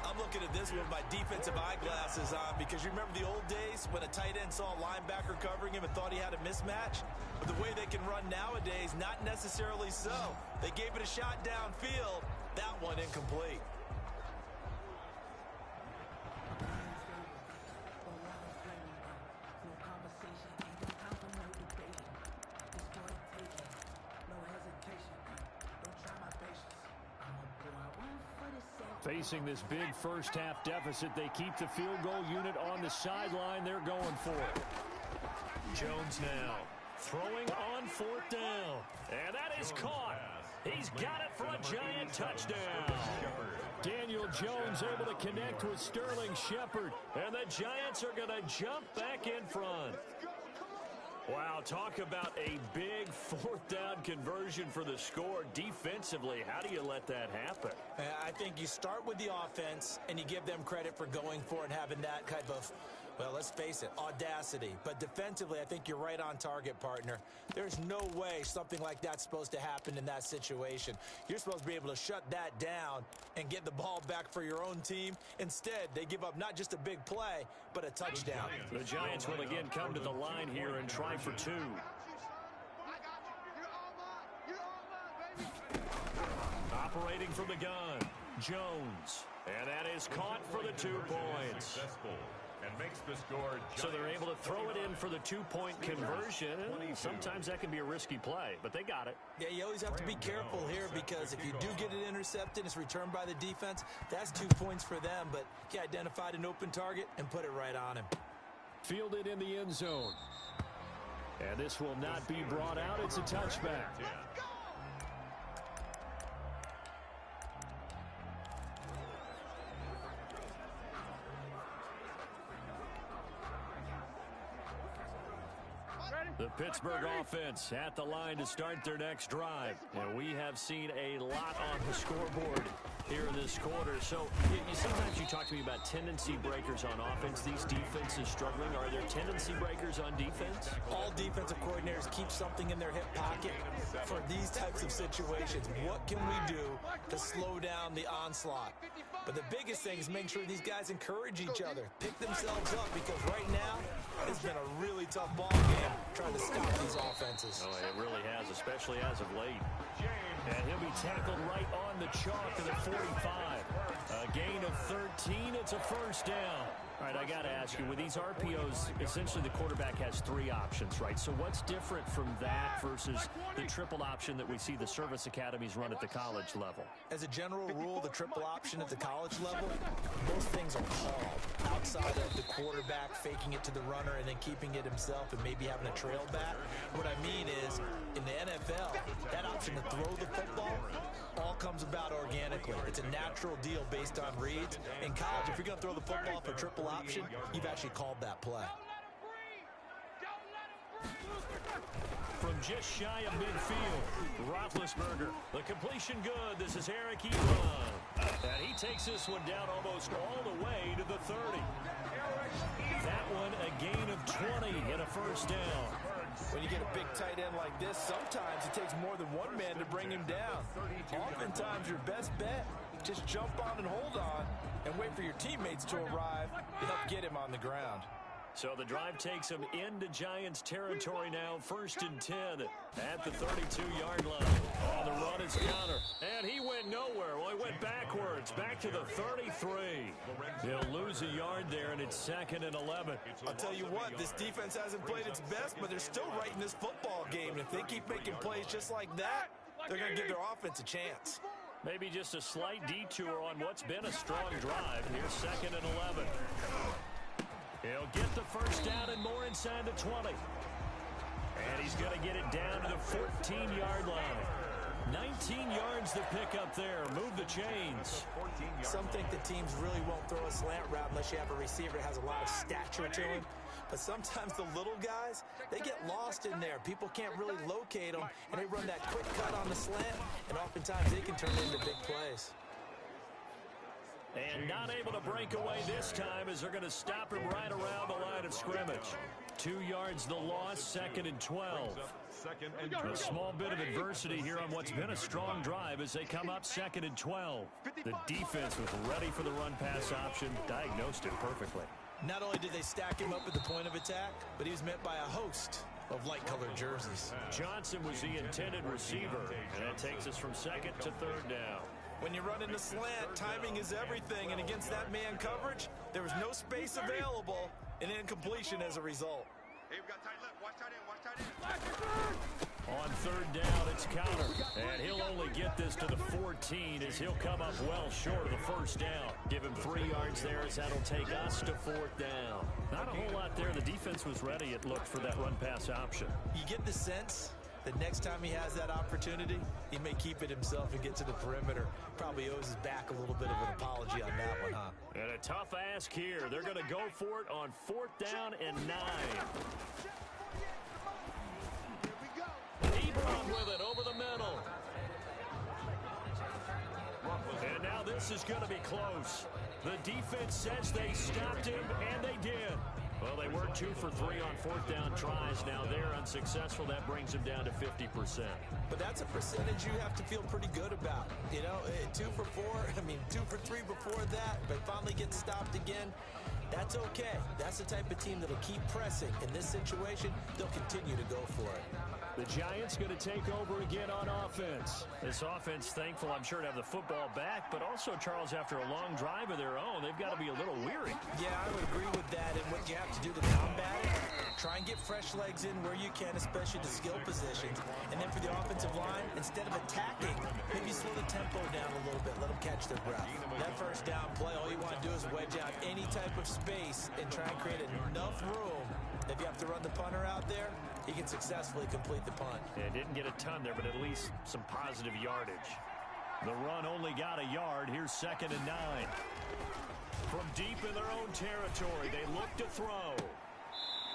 I'm looking at this with my defensive eyeglasses on because you remember the old days when a tight end saw a linebacker covering him and thought he had a mismatch? But the way they can run nowadays, not necessarily so. They gave it a shot downfield. That one incomplete. Facing this big first-half deficit, they keep the field goal unit on the sideline. They're going for it. Jones now throwing on 4th down. And that is caught. He's got it for a giant touchdown. Daniel Jones able to connect with Sterling Shepard. And the Giants are going to jump back in front. Wow, talk about a big 4th down conversion for the score. Defensively, how do you let that happen? I think you start with the offense, and you give them credit for going for it and having that type of, well, let's face it, audacity. But defensively, I think you're right on target, partner. There's no way something like that's supposed to happen in that situation. You're supposed to be able to shut that down and get the ball back for your own team. Instead, they give up not just a big play, but a touchdown. The Giants will again come to the line here and try for 2. Operating from the gun, Jones. And that is caught for the 2 points. Successful. And makes the score. So they're able to throw it in for the 2-point conversion. And sometimes that can be a risky play, but they got it. Yeah, you always have to be careful here because if you do get it intercepted, it's returned by the defense. That's 2 points for them, but he identified an open target and put it right on him. Fielded in the end zone. And this will not be brought out. It's a touchback. The Pittsburgh offense at the line to start their next drive. And we have seen a lot on the scoreboard here in this quarter. So sometimes you talk to me about tendency breakers on offense. These defenses struggling. Are there tendency breakers on defense? All defensive coordinators keep something in their hip pocket for these types of situations. What can we do to slow down the onslaught? But the biggest thing is make sure these guys encourage each other, pick themselves up, because right now it's been a really tough ball game trying to stop these offenses. Oh, it really has, especially as of late. And he'll be tackled right on the chalk of the 45. A gain of 13. It's a first down. All right, I got to ask you, with these RPOs, essentially the quarterback has three options, right? So what's different from that versus the triple option that we see the service academies run at the college level? As a general rule, the triple option at the college level, most things are called outside of the quarterback faking it to the runner and then keeping it himself and maybe having a trail back. What I mean is, in the NFL, that option to throw the football all comes about organically. It's a natural deal based on reads. In college, if you're going to throw the football for triple option, you've actually called that play. From just shy of midfield, Roethlisberger. The completion good. This is Eric Ebron. And he takes this one down almost all the way to the 30. That one a gain of 20 and a first down. When you get a big tight end like this, sometimes it takes more than one man to bring him down. Oftentimes, your best bet, just jump on and hold on and wait for your teammates to arrive to help get him on the ground. So the drive takes him into Giants territory now. 1st and 10 at the 32-yard line. Oh, the run is counter. And he went nowhere. Well, he went backwards. Back to the 33. He'll lose a yard there, and it's 2nd and 11. I'll tell you what, this defense hasn't played its best, but they're still right in this football game. And if they keep making plays just like that, they're going to give their offense a chance. Maybe just a slight detour on what's been a strong drive. Here's 2nd and 11. He'll get the first down and more inside the 20. And he's going to get it down to the 14-yard line. 19 yards to pick up there. Move the chains. Some think the teams really won't throw a slant route unless you have a receiver that has a lot of stature to him. But sometimes the little guys, they get lost in there. People can't really locate them, and they run that quick cut on the slant, and oftentimes they can turn it into big plays. And not able to break away this time as they're going to stop him right around the line of scrimmage. 2 yards the loss, 2nd and 12. A small bit of adversity here on what's been a strong drive as they come up 2nd and 12. The defense was ready for the run-pass option, diagnosed it perfectly. Not only did they stack him up at the point of attack, but he was met by a host of light-colored jerseys. Johnson was the intended receiver, and that takes us from 2nd to 3rd down. When you run in the slant, timing is everything, and against that man coverage, there was no space available, and incompletion as a result. Hey, we got tight left. Watch tight end. Watch tight end. On 3rd down, it's counter, and he'll only get this to the 14 as he'll come up well short of the first down. Give him 3 yards there as that'll take us to 4th down. Not a whole lot there. The defense was ready, it looked, for that run-pass option. You get the sense that next time he has that opportunity, he may keep it himself and get to the perimeter. Probably owes his back a little bit of an apology on that one, huh? And a tough ask here. They're going to go for it on 4th down and 9. Ebron with it over the middle. And now this is going to be close. The defense says they stopped him, and they did. Well, they were 2 for 3 on 4th down tries. Now they're unsuccessful. That brings them down to 50%. But that's a percentage you have to feel pretty good about. You know, 2 for 4, 2 for 3 before that, but finally get stopped again. That's okay. That's the type of team that'll keep pressing. In this situation, they'll continue to go for it. The Giants going to take over again on offense. This offense, thankful, I'm sure, to have the football back, but also, Charles, after a long drive of their own, they've got to be a little weary. Yeah, I would agree with that. And what you have to do to combat it, try and get fresh legs in where you can, especially the skill positions. And then for the offensive line, instead of attacking, maybe slow the tempo down a little bit. Let them catch their breath. That first down play, all you want to do is wedge out any type of space and try and create enough room. If you have to run the punter out there, he can successfully complete the punt. Yeah, didn't get a ton there, but at least some positive yardage. The run only got a yard. Here's 2nd and 9. From deep in their own territory, they look to throw.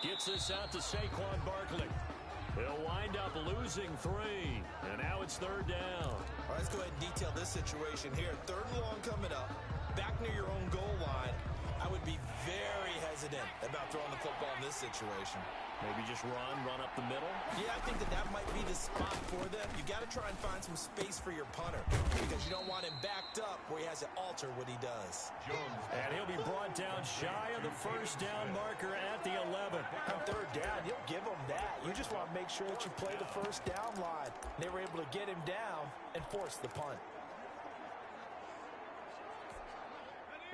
Gets this out to Saquon Barkley. He'll wind up losing 3, and now it's 3rd down. All right, let's go ahead and detail this situation here. 3rd and long coming up, back near your own goal line. I would be very hesitant about throwing the football in this situation. Maybe just run up the middle? Yeah, I think that might be the spot for them. You got to try and find some space for your punter because you don't want him backed up where he has to alter what he does. And he'll be brought down shy of the 1st down marker at the 11. On 3rd down, you'll give him that. You just want to make sure that you play the 1st down line. They were able to get him down and force the punt.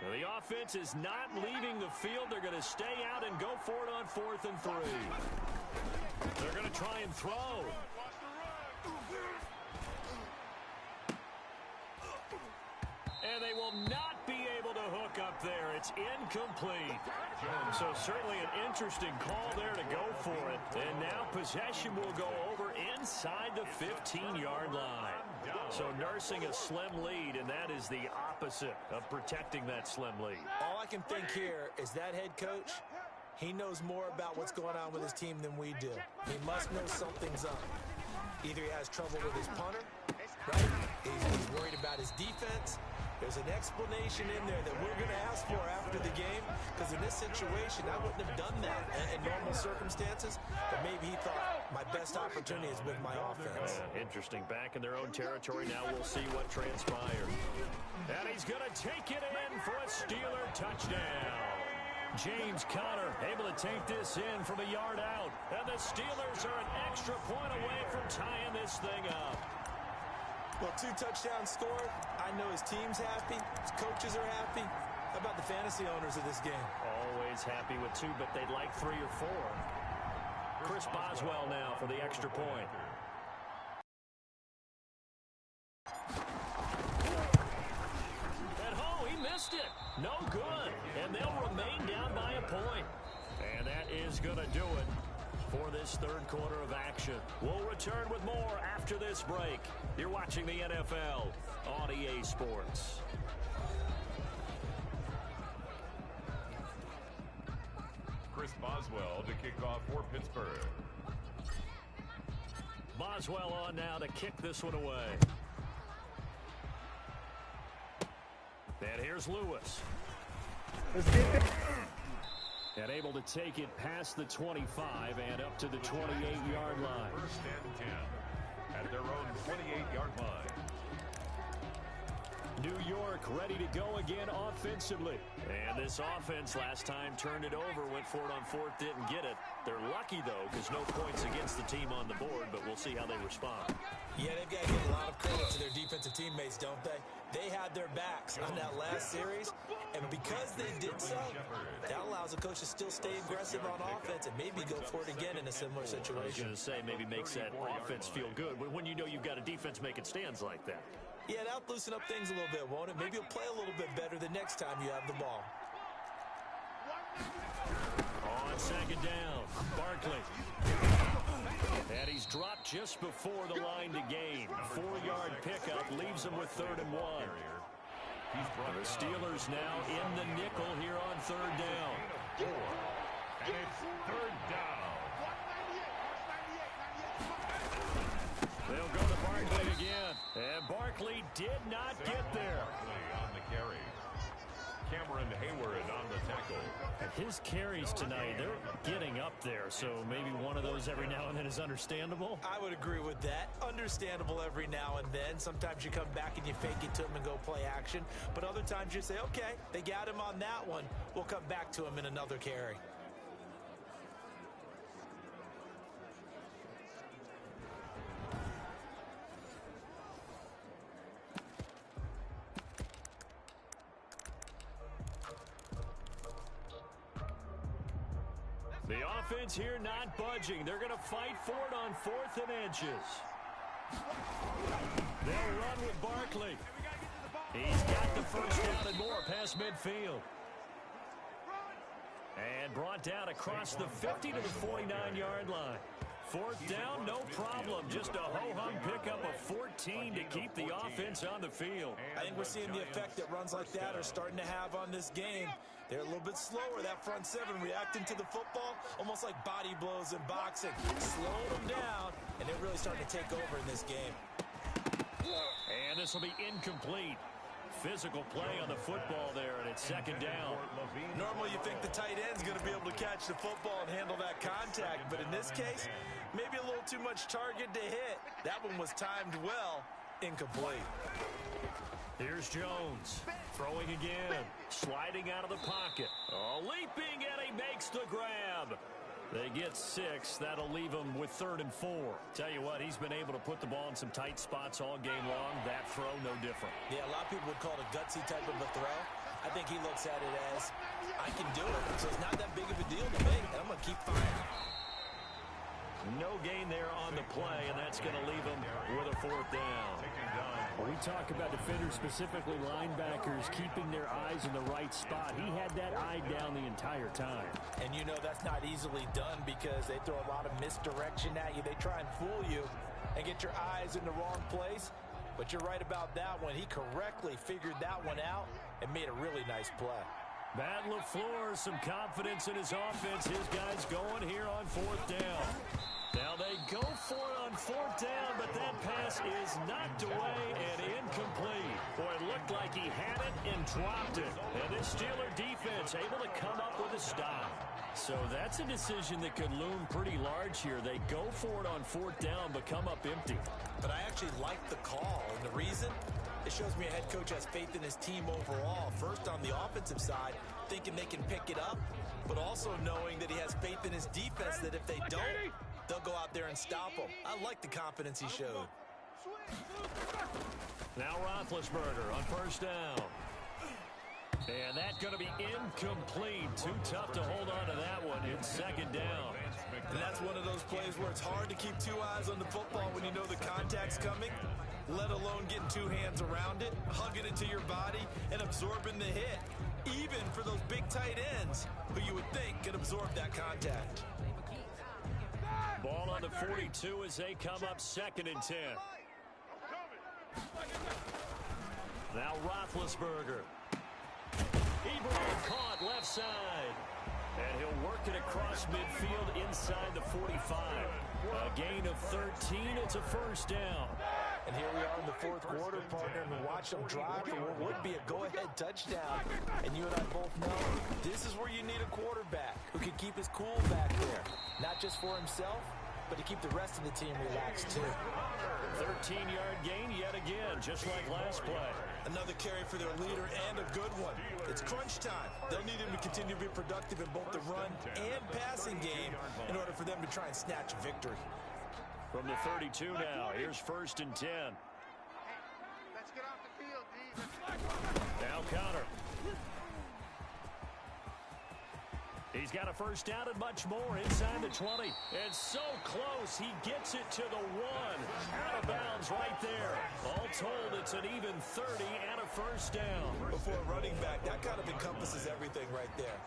Well, the offense is not leaving the field. They're going to stay out and go for it on 4th and 3. They're going to try and throw. And they will not be able to hook up there. It's incomplete. So certainly an interesting call there to go for it. And now possession will go over inside the 15-yard line. So nursing a slim lead, and that is the opposite of protecting that slim lead. All I can think here is that head coach, he knows more about what's going on with his team than we do. He must know something's up. Either he has trouble with his punter, right? He's worried about his defense. There's an explanation in there that we're going to ask for after the game, because in this situation, I wouldn't have done that in normal circumstances, but maybe he thought my best opportunity is with my offense. Interesting. Back in their own territory. Now we'll see what transpires. And he's going to take it in for a Steeler touchdown. James Conner able to take this in from a yard out. And the Steelers are an extra point away from tying this thing up. Well, 2 touchdowns scored. I know his team's happy. His coaches are happy. How about the fantasy owners of this game? Always happy with 2, but they'd like 3 or 4. Chris Boswell now for the extra point. And he missed it. No good. And they'll remain down by a point. And that is going to do it for this 3rd quarter of action. We'll return with more after this break. You're watching the NFL on EA Sports. Chris Boswell to kick off for Pittsburgh. Boswell on now to kick this one away. And here's Lewis. And able to take it past the 25 and up to the 28-yard line. 1st and 10 at their own 28-yard line. New York ready to go again offensively. And this offense last time turned it over, went for it on 4th, didn't get it. They're lucky, though, because no points against the team on the board, but we'll see how they respond. Yeah, they've got to give a lot of credit to their defensive teammates, don't they? They had their backs on that last series, and because they did so, that allows the coach to still stay aggressive on offense and maybe go for it again in a similar situation. I was going to say, maybe makes that offense feel good when you know you've got a defense making stands like that. Yeah, that'll loosen up things a little bit, won't it? Maybe you'll play a little bit better the next time you have the ball. On 2nd down, Barkley. And he's dropped just before the line to gain. 4-yard pickup leaves him with 3rd and 1. The Steelers now in the nickel here on 3rd down. And it's 3rd down. They'll go to Barkley again. And Barkley did not get there. Barkley on the carry. Cameron Hayward on the tackle. And his carries tonight, they're getting up there, so maybe one of those every now and then is understandable. I would agree with that. Understandable every now and then. Sometimes you come back and you fake it to him and go play action. But other times you say, okay, they got him on that one. We'll come back to him in another carry. The offense here not budging. They're going to fight for it on 4th and inches. They'll run with Barkley. He's got the 1st down and more past midfield. And brought down across the 50 to the 49-yard line. 4th down, no problem. Just a ho-hum pickup of 14 to keep the offense on the field. I think we're seeing the effect that runs like that are starting to have on this game. They're a little bit slower, that front seven, reacting to the football, almost like body blows in boxing. Slow them down, and they're really starting to take over in this game. And this will be incomplete. Physical play on the football there, and it's second down. Normally you think the tight end's going to be able to catch the football and handle that contact, but in this case, maybe a little too much target to hit. That one was timed well, incomplete. Here's Jones, throwing again, sliding out of the pocket. Oh, leaping, and he makes the grab. They get 6. That'll leave him with 3rd and 4. Tell you what, he's been able to put the ball in some tight spots all game long. That throw, no different. Yeah, a lot of people would call it a gutsy type of a throw. I think he looks at it as, I can do it, so it's not that big of a deal to me, and I'm going to keep firing. No gain there on the play, and that's going to leave him with a 4th down. We talk about defenders, specifically linebackers, keeping their eyes in the right spot. He had that eye down the entire time. And you know that's not easily done because they throw a lot of misdirection at you. They try and fool you and get your eyes in the wrong place. But you're right about that one. He correctly figured that one out and made a really nice play. Matt LaFleur, some confidence in his offense. His guys going here on 4th down. Now they go for it on 4th down, but that pass is knocked away and incomplete. Boy, it looked like he had it and dropped it. And this Steeler defense able to come up with a stop. So that's a decision that could loom pretty large here. They go for it on 4th down, but come up empty. But I actually like the call, and the reason? It shows me a head coach has faith in his team overall. First, on the offensive side, thinking they can pick it up, but also knowing that he has faith in his defense that if they don't, they'll go out there and stop him. I like the confidence he showed. Now Roethlisberger on 1st down. And that's going to be incomplete. Too tough to hold on to that one in 2nd down. And that's one of those plays where it's hard to keep 2 eyes on the football when you know the contact's coming, let alone getting 2 hands around it, hugging it to your body, and absorbing the hit. Even for those big tight ends who you would think could absorb that contact. Ball on the 42 as they come up 2nd and 10. Now Roethlisberger. Ebron caught left side. And he'll work it across midfield inside the 45. A gain of 13. It's a 1st down. And here we are in the 4th quarter, partner, and watch them drive for what would be a go-ahead touchdown. And you and I both know this is where you need a quarterback who can keep his cool back there. Not just for himself, but to keep the rest of the team relaxed, too. 13-yard gain yet again, just like last play. Another carry for their leader and a good one. It's crunch time. They'll need him to continue to be productive in both the run and passing game in order for them to try and snatch a victory. From the 32 now, here's 1st and 10. Let's get off the field, D. Now Connor. He's got a 1st down and much more inside the 20. And so close, he gets it to the 1. Out of bounds right there. All told, it's an even 30 and a 1st down. Before a running back, that kind of encompasses everything right there.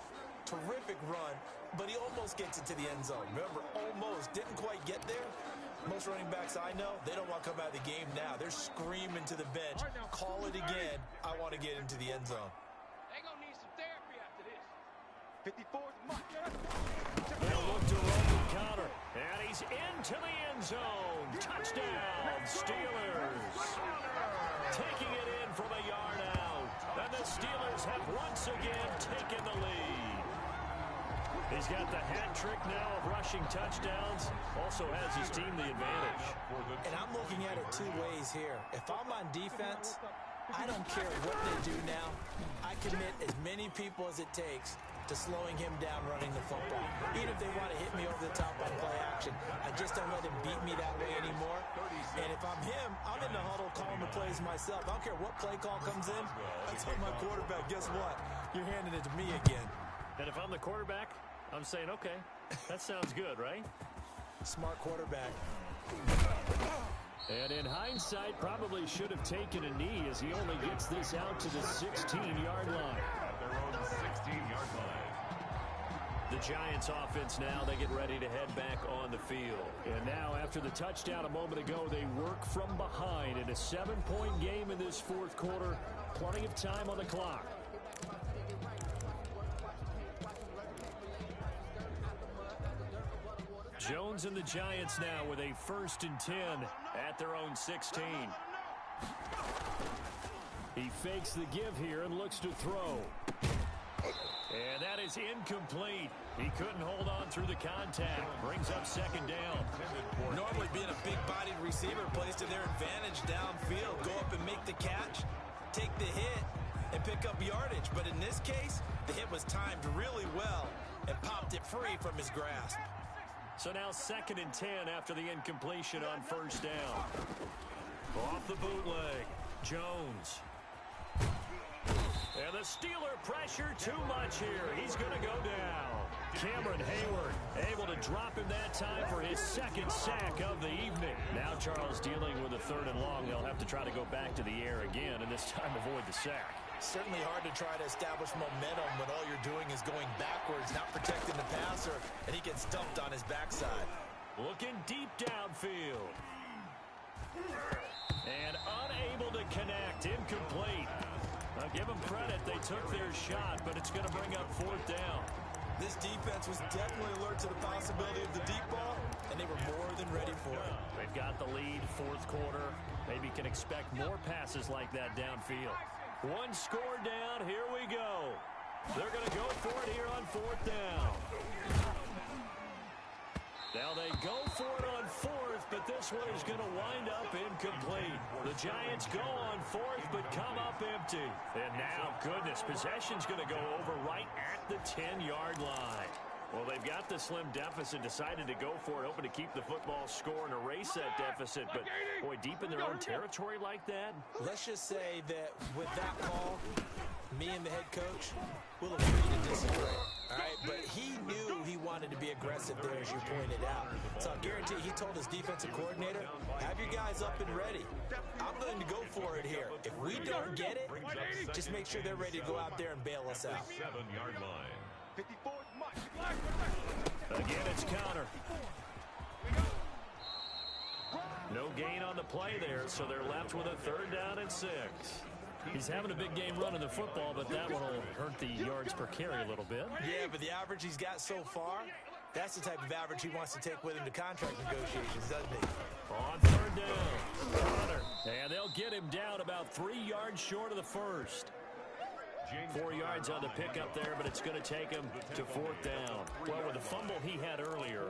Terrific run, but he almost gets it to the end zone. Remember, almost. Didn't quite get there. Most running backs I know, they don't want to come out of the game now. They're screaming to the bench. Call it again. I want to get into the end zone. They're going to need some therapy after this. 54's much. They'll look to run with Connor. And he's into the end zone. Touchdown, Steelers. Taking it in from a yard out. And the Steelers have once again taken the lead. He's got the hat trick now of rushing touchdowns. Also has his team the advantage. And I'm looking at it 2 ways here. If I'm on defense, I don't care what they do now. I commit as many people as it takes to slowing him down running the football. Even if they want to hit me over the top on play action, I just don't let him beat me that way anymore. And if I'm him, I'm in the huddle calling the plays myself. I don't care what play call comes in. I tell my quarterback, guess what? You're handing it to me again. And if I'm the quarterback, I'm saying, okay, that sounds good, right? Smart quarterback. And in hindsight, probably should have taken a knee as he only gets this out to the 16-yard line. At their own 16-yard line. The Giants offense now, they get ready to head back on the field. And now, after the touchdown a moment ago, they work from behind in a 7-point game in this 4th quarter. Plenty of time on the clock. Jones and the Giants now with a 1st and 10 at their own 16. He fakes the give here and looks to throw. And that is incomplete. He couldn't hold on through the contact. Brings up 2nd down. Normally being a big-bodied receiver plays to their advantage downfield. Go up and make the catch, take the hit, and pick up yardage. But in this case, the hit was timed really well and popped it free from his grasp. So now 2nd and 10 after the incompletion on 1st down. Off the bootleg, Jones. And the Steeler pressure too much here. He's going to go down. Cameron Hayward able to drop him that time for his 2nd sack of the evening. Now Charles dealing with a 3rd and long. They'll have to try to go back to the air again and this time avoid the sack. Certainly hard to try to establish momentum when all you're doing is going backwards, not protecting the passer, and he gets dumped on his backside. Looking deep downfield. And unable to connect. Incomplete. I'll give them credit. They took their shot, but it's going to bring up 4th down. This defense was definitely alert to the possibility of the deep ball, and they were more than ready for it. They've got the lead, 4th quarter. Maybe can expect more passes like that downfield. 1 score down. Here we go. They're going to go for it here on 4th down. Now they go for it on 4th, but this one is going to wind up incomplete. The Giants go on 4th, but come up empty. And now, goodness, possession's going to go over right at the 10-yard line. Well, they've got the slim deficit, decided to go for it, hoping to keep the football score and erase that deficit. But, boy, deep in their own territory like that. Let's just say that with that call, me and the head coach will agree to disagree. All right, but he knew he wanted to be aggressive there, as you pointed out. So I guarantee he told his defensive coordinator, have your guys up and ready. I'm willing to go for it here. If we don't get it, just make sure they're ready to go out there and bail us out. 7-yard line. Again, it's counter. No gain on the play there, so they're left with a 3rd down and 6. He's having a big game running the football, but that one will hurt the yards per carry a little bit. Yeah, but the average he's got so far, that's the type of average he wants to take with him to contract negotiations, doesn't he? On 3rd down, Connor. And they'll get him down about 3 yards short of the 1st. 4 yards on the pickup there, but it's going to take him to 4th down. Well, with the fumble he had earlier,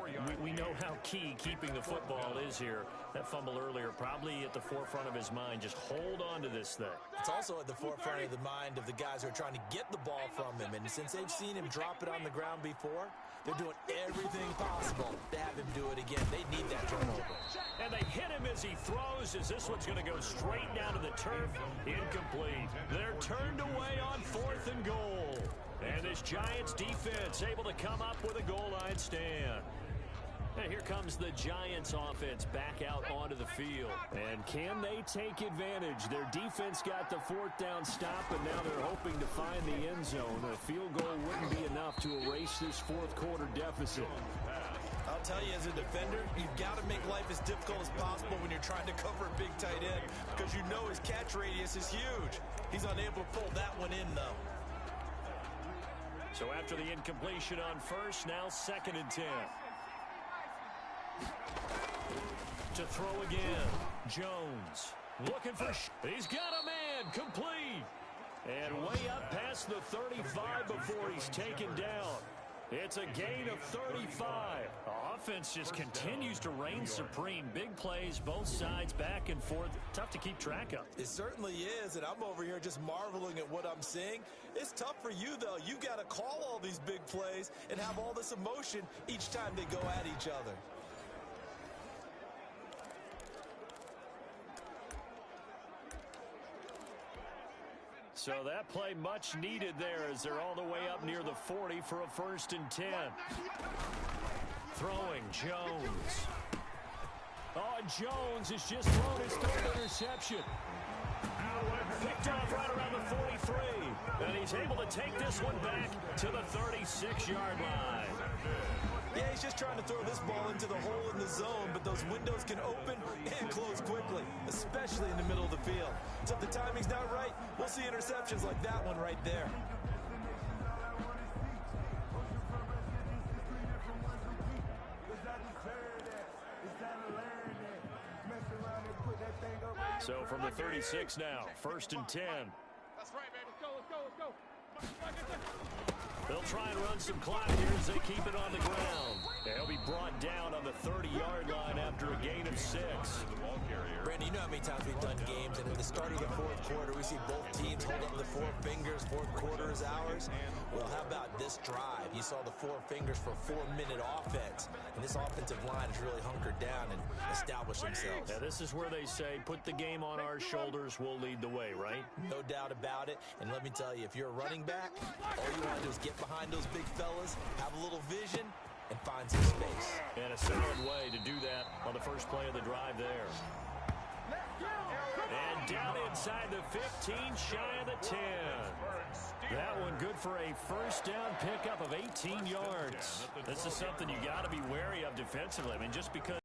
we know how key keeping the football is here. That fumble earlier probably at the forefront of his mind. Just hold on to this thing. It's also at the forefront of the mind of the guys who are trying to get the ball from him. And since they've seen him drop it on the ground before, they're doing everything possible to have him do it again. They need that turnover. And they hit him as he throws, as this one's going to go straight down to the turf. Incomplete. They're turned away on 4th and goal. And this Giants defense able to come up with a goal line stand. And here comes the Giants offense back out onto the field. And can they take advantage? Their defense got the 4th down stop, and now they're hoping to find the end zone. A field goal wouldn't be enough to erase this 4th quarter deficit. I'll tell you, as a defender, you've got to make life as difficult as possible when you're trying to cover a big tight end, because you know his catch radius is huge. He's unable to pull that one in, though. So after the incompletion on 1st, now 2nd and 10. To throw again, Jones looking for. He's got a man, complete, and way up past the 35 before he's taken down. It's a gain of 35. The offense just continues to reign supreme. Big plays, both sides, back and forth. Tough to keep track of. It certainly is, and I'm over here just marveling at what I'm seeing. It's tough for you, though. You got to call all these big plays and have all this emotion each time they go at each other. So that play much needed there as they're all the way up near the 40 for a 1st and 10. Throwing, Jones. Oh, Jones has just thrown his 3rd interception. Picked off right around the 43. And he's able to take this one back to the 36-yard line. Yeah, he's just trying to throw this ball into the hole in the zone, but those windows can open and close quickly, especially in the middle of the field. So if the timing's not right, we'll see interceptions like that one right there. So from the 36 now, 1st and 10. That's right, baby. Let's go, let's go, let's go. They'll try and run some clock here as they keep it on the ground. They'll be brought down on the 30-yard line after a gain of 6. Brandon, you know how many times we've done games, and at the start of the 4th quarter, we see both teams hold up the 4 fingers, 4th quarter is ours. Well, how about this drive? You saw the 4 fingers for a 4-minute offense, and this offensive line has really hunkered down and established themselves. Now, this is where they say, put the game on our shoulders, we'll lead the way, right? No doubt about it, and let me tell you, if you're a running back, all you want to do is get behind those big fellas, have a little vision, and find some space. And a solid way to do that on the first play of the drive there. And down inside the 15, shy of the 10. That one good for a first down pickup of 18 yards. This is something you got to be wary of defensively. I mean, just because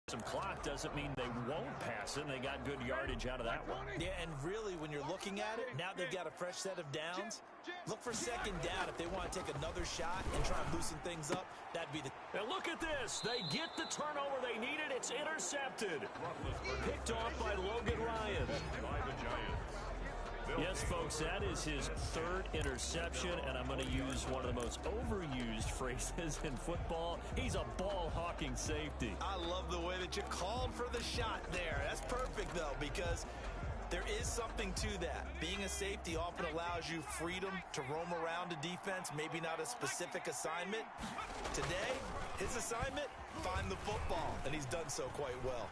some clock doesn't mean they won't pass it, and they got good yardage out of that one. Yeah, and really, when you're looking at it, now they've got a fresh set of downs. Look for 2nd down if they want to take another shot and try and loosen things up. That'd be the... And look at this. They get the turnover they needed. It's intercepted. Picked off by Logan Ryan. Yes, folks, that is his 3rd interception, and I'm going to use one of the most overused phrases in football. He's a ball-hawking safety. I love the way that you called for the shot there. That's perfect, though, because there is something to that. Being a safety often allows you freedom to roam around a defense, maybe not a specific assignment. Today, his assignment, find the football, and he's done so quite well.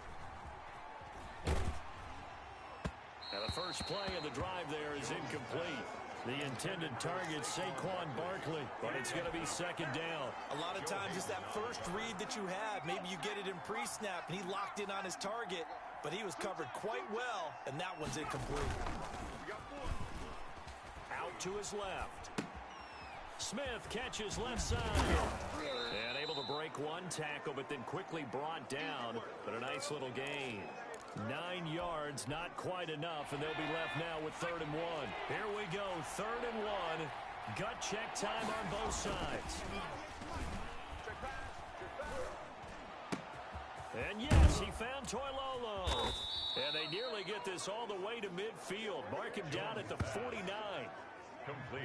And the first play of the drive there is incomplete. The intended target, Saquon Barkley, but it's going to be 2nd down. A lot of times it's that first read that you have. Maybe you get it in pre-snap, and he locked in on his target, but he was covered quite well, and that one's incomplete. Out to his left. Smith catches left side. And able to break one tackle, but then quickly brought down, but a nice little gain. 9 yards, not quite enough, and they'll be left now with 3rd and 1. Here we go, 3rd and 1. Gut check time on both sides. And yes, he found Toilolo. And they nearly get this all the way to midfield. Mark him down at the 49.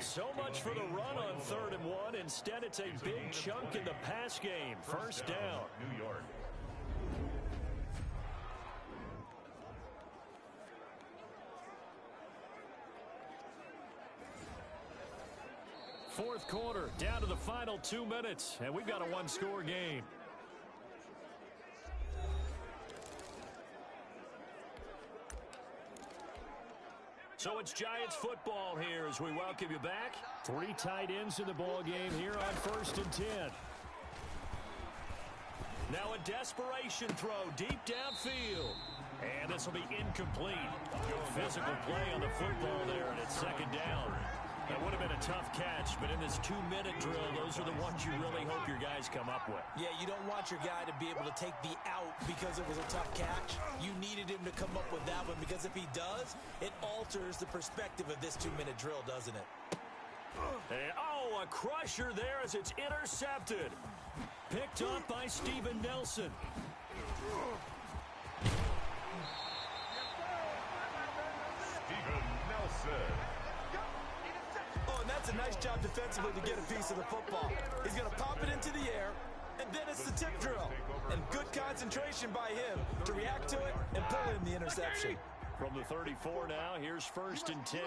So much for the run on 3rd and 1. Instead, it's a big chunk in the pass game. First down. New York. 4th quarter, down to the final 2 minutes, and we've got a 1-score game. So it's Giants football here as we welcome you back. 3 tight ends in the ball game here on 1st and 10. Now a desperation throw deep downfield. And this will be incomplete. Physical play on the football there, and it's 2nd down. That would have been a tough catch, but in this 2-minute drill, those are the ones you really hope your guys come up with. Yeah, you don't want your guy to be able to take the out because it was a tough catch. You needed him to come up with that one, because if he does, it alters the perspective of this 2-minute drill, doesn't it? And, a crusher there as it's intercepted. Picked up by Steven Nelson. Steven Nelson. Oh, and that's a nice job defensively to get a piece of the football. He's going to pop it into the air, and then it's the tip drill. And good concentration by him to react to it and pull in the interception. From the 34 now, here's 1st and 10.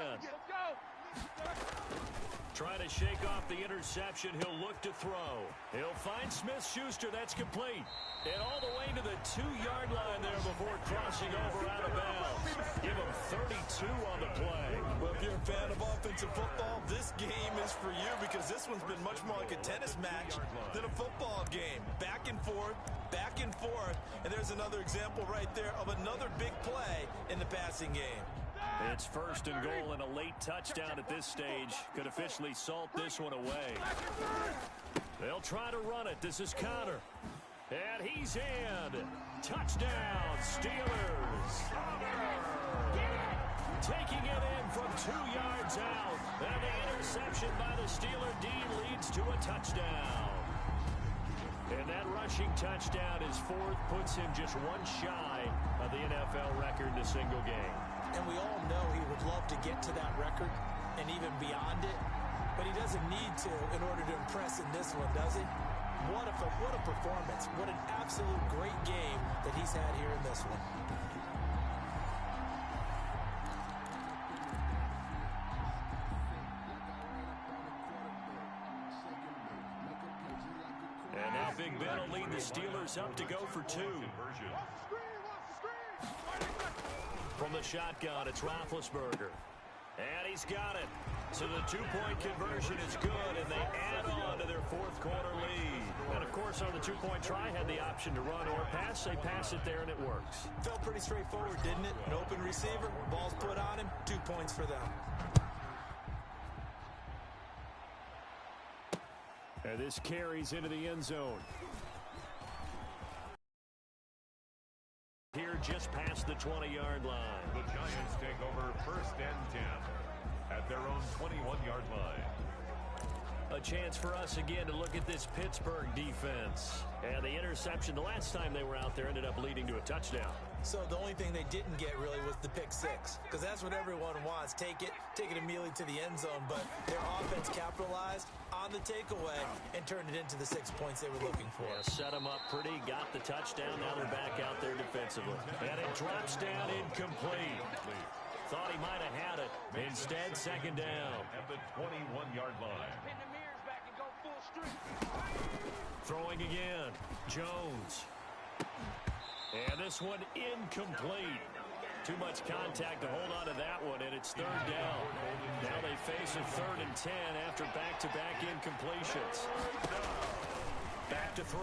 Trying to shake off the interception. He'll look to throw. He'll find Smith-Schuster. That's complete. And all the way to the 2-yard line there before crossing over out of bounds. Give him 32 on the play. Well, if you're a fan of offensive football, this game is for you, because this one's been much more like a tennis match than a football game. Back and forth, and there's another example right there of another big play in the passing game. It's 1st and goal, and a late touchdown at this stage could officially salt this one away. They'll try to run it. This is Connor. And he's in. Touchdown, Steelers. Taking it in from 2 yards out. And the interception by the Steeler D leads to a touchdown. And that rushing touchdown is 4th, puts him just 1 shy of the NFL record in a single game. And we all know he would love to get to that record and even beyond it, but he doesn't need to in order to impress in this one, does he? What a performance. What an absolute great game that he's had here in this one. And now Big Ben will lead the Steelers up to go for two. From the shotgun, it's Roethlisberger. And he's got it. So the two-point conversion is good, and they add on to their fourth-quarter lead. And, of course, on the two-point try, had the option to run or pass. They pass it there, and it works. Felt pretty straightforward, didn't it? An open receiver, ball's put on him, 2 points for them. And this carries into the end zone. Here just past the 20-yard line. The Giants take over 1st and 10 at their own 21-yard line. A chance for us again to look at this Pittsburgh defense. And the interception the last time they were out there ended up leading to a touchdown. So the only thing they didn't get really was the pick six, because that's what everyone wants. Take it immediately to the end zone, but their offense capitalized on the takeaway and turned it into the 6 points they were looking for. Yeah, set them up pretty, got the touchdown, now they're back out there defensively. And it drops down incomplete. Thought he might have had it. Instead, second down. At the 21-yard line. Throwing again. Jones. And this one incomplete. Too much contact to hold on to that one, and it's third down. Now they face a 3rd and 10 after back-to-back incompletions. Back to throw.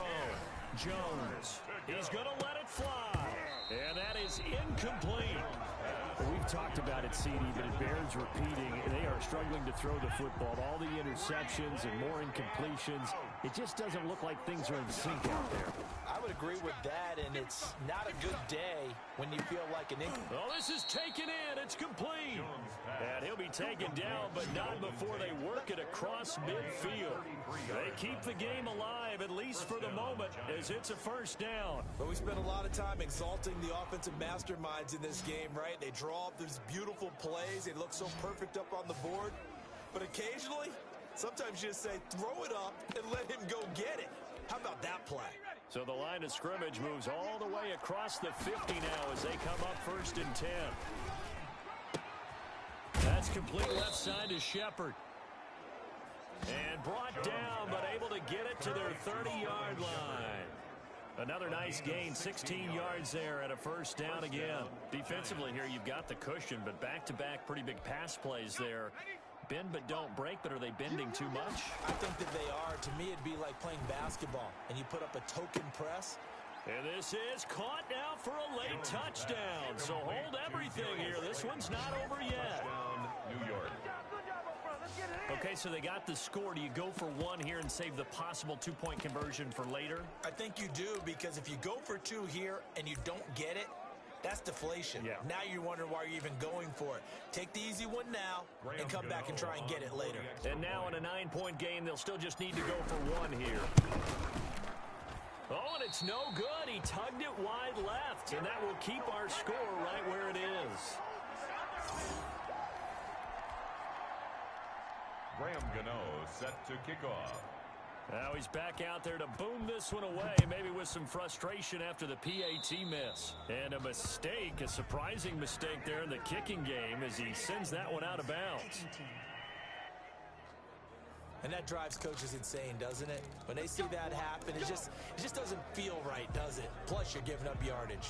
Jones. He's going to let it fly. And that is incomplete. Well, we've talked about it, CD, but it bears repeating. They are struggling to throw the football. All the interceptions and more incompletions. It just doesn't look like things are in sync out there. I would agree with that, and it's not a good day when you feel like an Oh, this is taken in. It's complete. And he'll be taken down, but not before they work it across midfield. They keep the game alive, at least for the moment, as it's a first down. But we spent a lot of time exalting the offensive masterminds in this game, right? They draw up these beautiful plays. They look so perfect up on the board. But occasionally, sometimes you just say, throw it up and let him go get it. How about that play? So the line of scrimmage moves all the way across the 50 now as they come up 1st and 10. That's complete left side to Shepard. And brought down, but able to get it to their 30-yard line. Another nice gain, 16 yards there at a first down again. Defensively here, you've got the cushion, but back-to-back pretty big pass plays there. Bend but don't break, but are they bending too much? I think that they are. To me, it'd be like playing basketball, and you put up a token press. And this is caught now for a late touchdown. So hold everything here. This one's not over yet. New York. Okay, so they got the score. Do you go for one here and save the possible 2-point conversion for later? I think you do, because if you go for 2 here and you don't get it, that's deflation. Yeah. Now you wonder why you're even going for it. Take the easy one now and come back and try and get it later. And now in a 9-point game, they'll still just need to go for 1 here. Oh, and it's no good. He tugged it wide left, and that will keep our score right where it is. Graham Gano set to kick off. Now he's back out there to boom this one away, maybe with some frustration after the PAT miss. And a mistake, a surprising mistake there in the kicking game as he sends that one out of bounds. And that drives coaches insane, doesn't it? When they see that happen, it just doesn't feel right, does it? Plus, you're giving up yardage.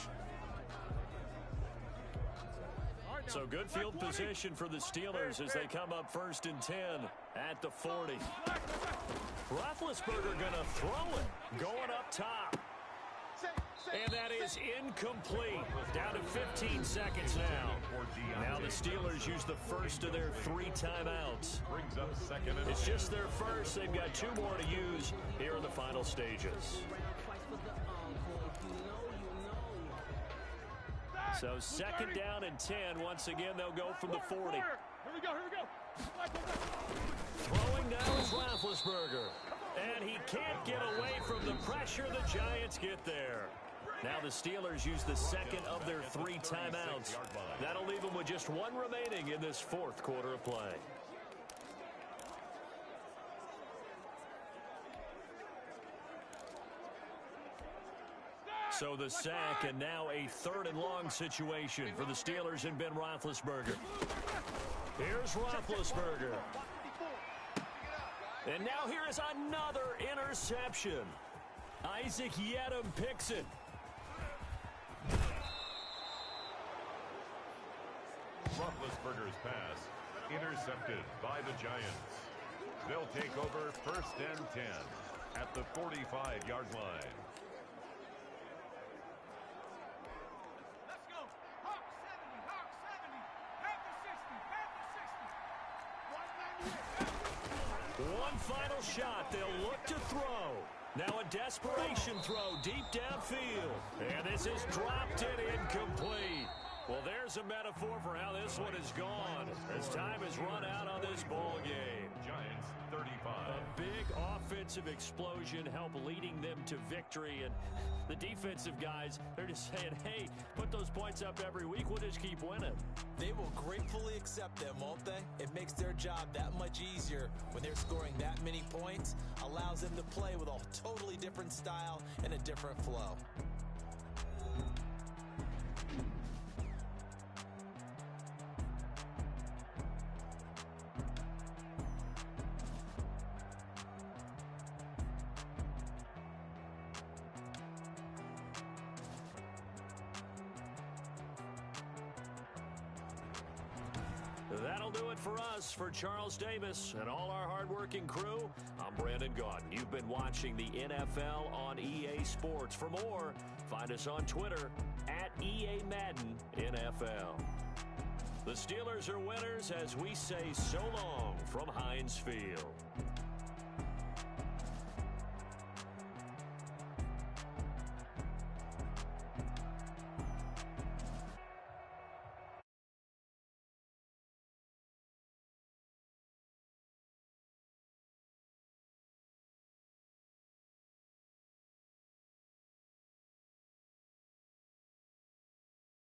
So good field position for the Steelers as they come up 1st and 10 at the 40. Roethlisberger going to throw it, going up top. And that is incomplete. Down to 15 seconds now. Now the Steelers use the first of their 3 timeouts. Brings up 2nd and It's just their first. They've got 2 more to use here in the final stages. So 2nd down and 10. Once again, they'll go from the 40. Here we go. Throwing now is Roethlisberger. And he can't get away from the pressure. The Giants get there. Now the Steelers use the second of their 3 timeouts. That'll leave them with just 1 remaining in this 4th quarter of play. So the sack, and now a 3rd and long situation for the Steelers and Ben Roethlisberger. Here's Roethlisberger. And now here is another interception. Isaac Yedem picks it. Roethlisberger's pass intercepted by the Giants. They'll take over 1st and 10 at the 45-yard line. Let's go. Hawk 70, Hawk 70. Panther 60, Panther 60. 198. One final shot. They'll look to throw. Now a desperation throw deep downfield. And this is dropped and incomplete. Well, there's a metaphor for how this one has gone as time has run out on this ball game. Giants 35. A big offensive explosion helped leading them to victory. And the defensive guys, they're just saying, hey, put those points up every week. We'll just keep winning. They will gratefully accept them, won't they? It makes their job that much easier when they're scoring that many points. Allows them to play with a totally different style and a different flow. That'll do it for us. For Charles Davis and all our hardworking crew, I'm Brandon Gaudin. You've been watching the NFL on EA Sports. For more, find us on Twitter at EA Madden NFL. The Steelers are winners as we say so long from Heinz Field.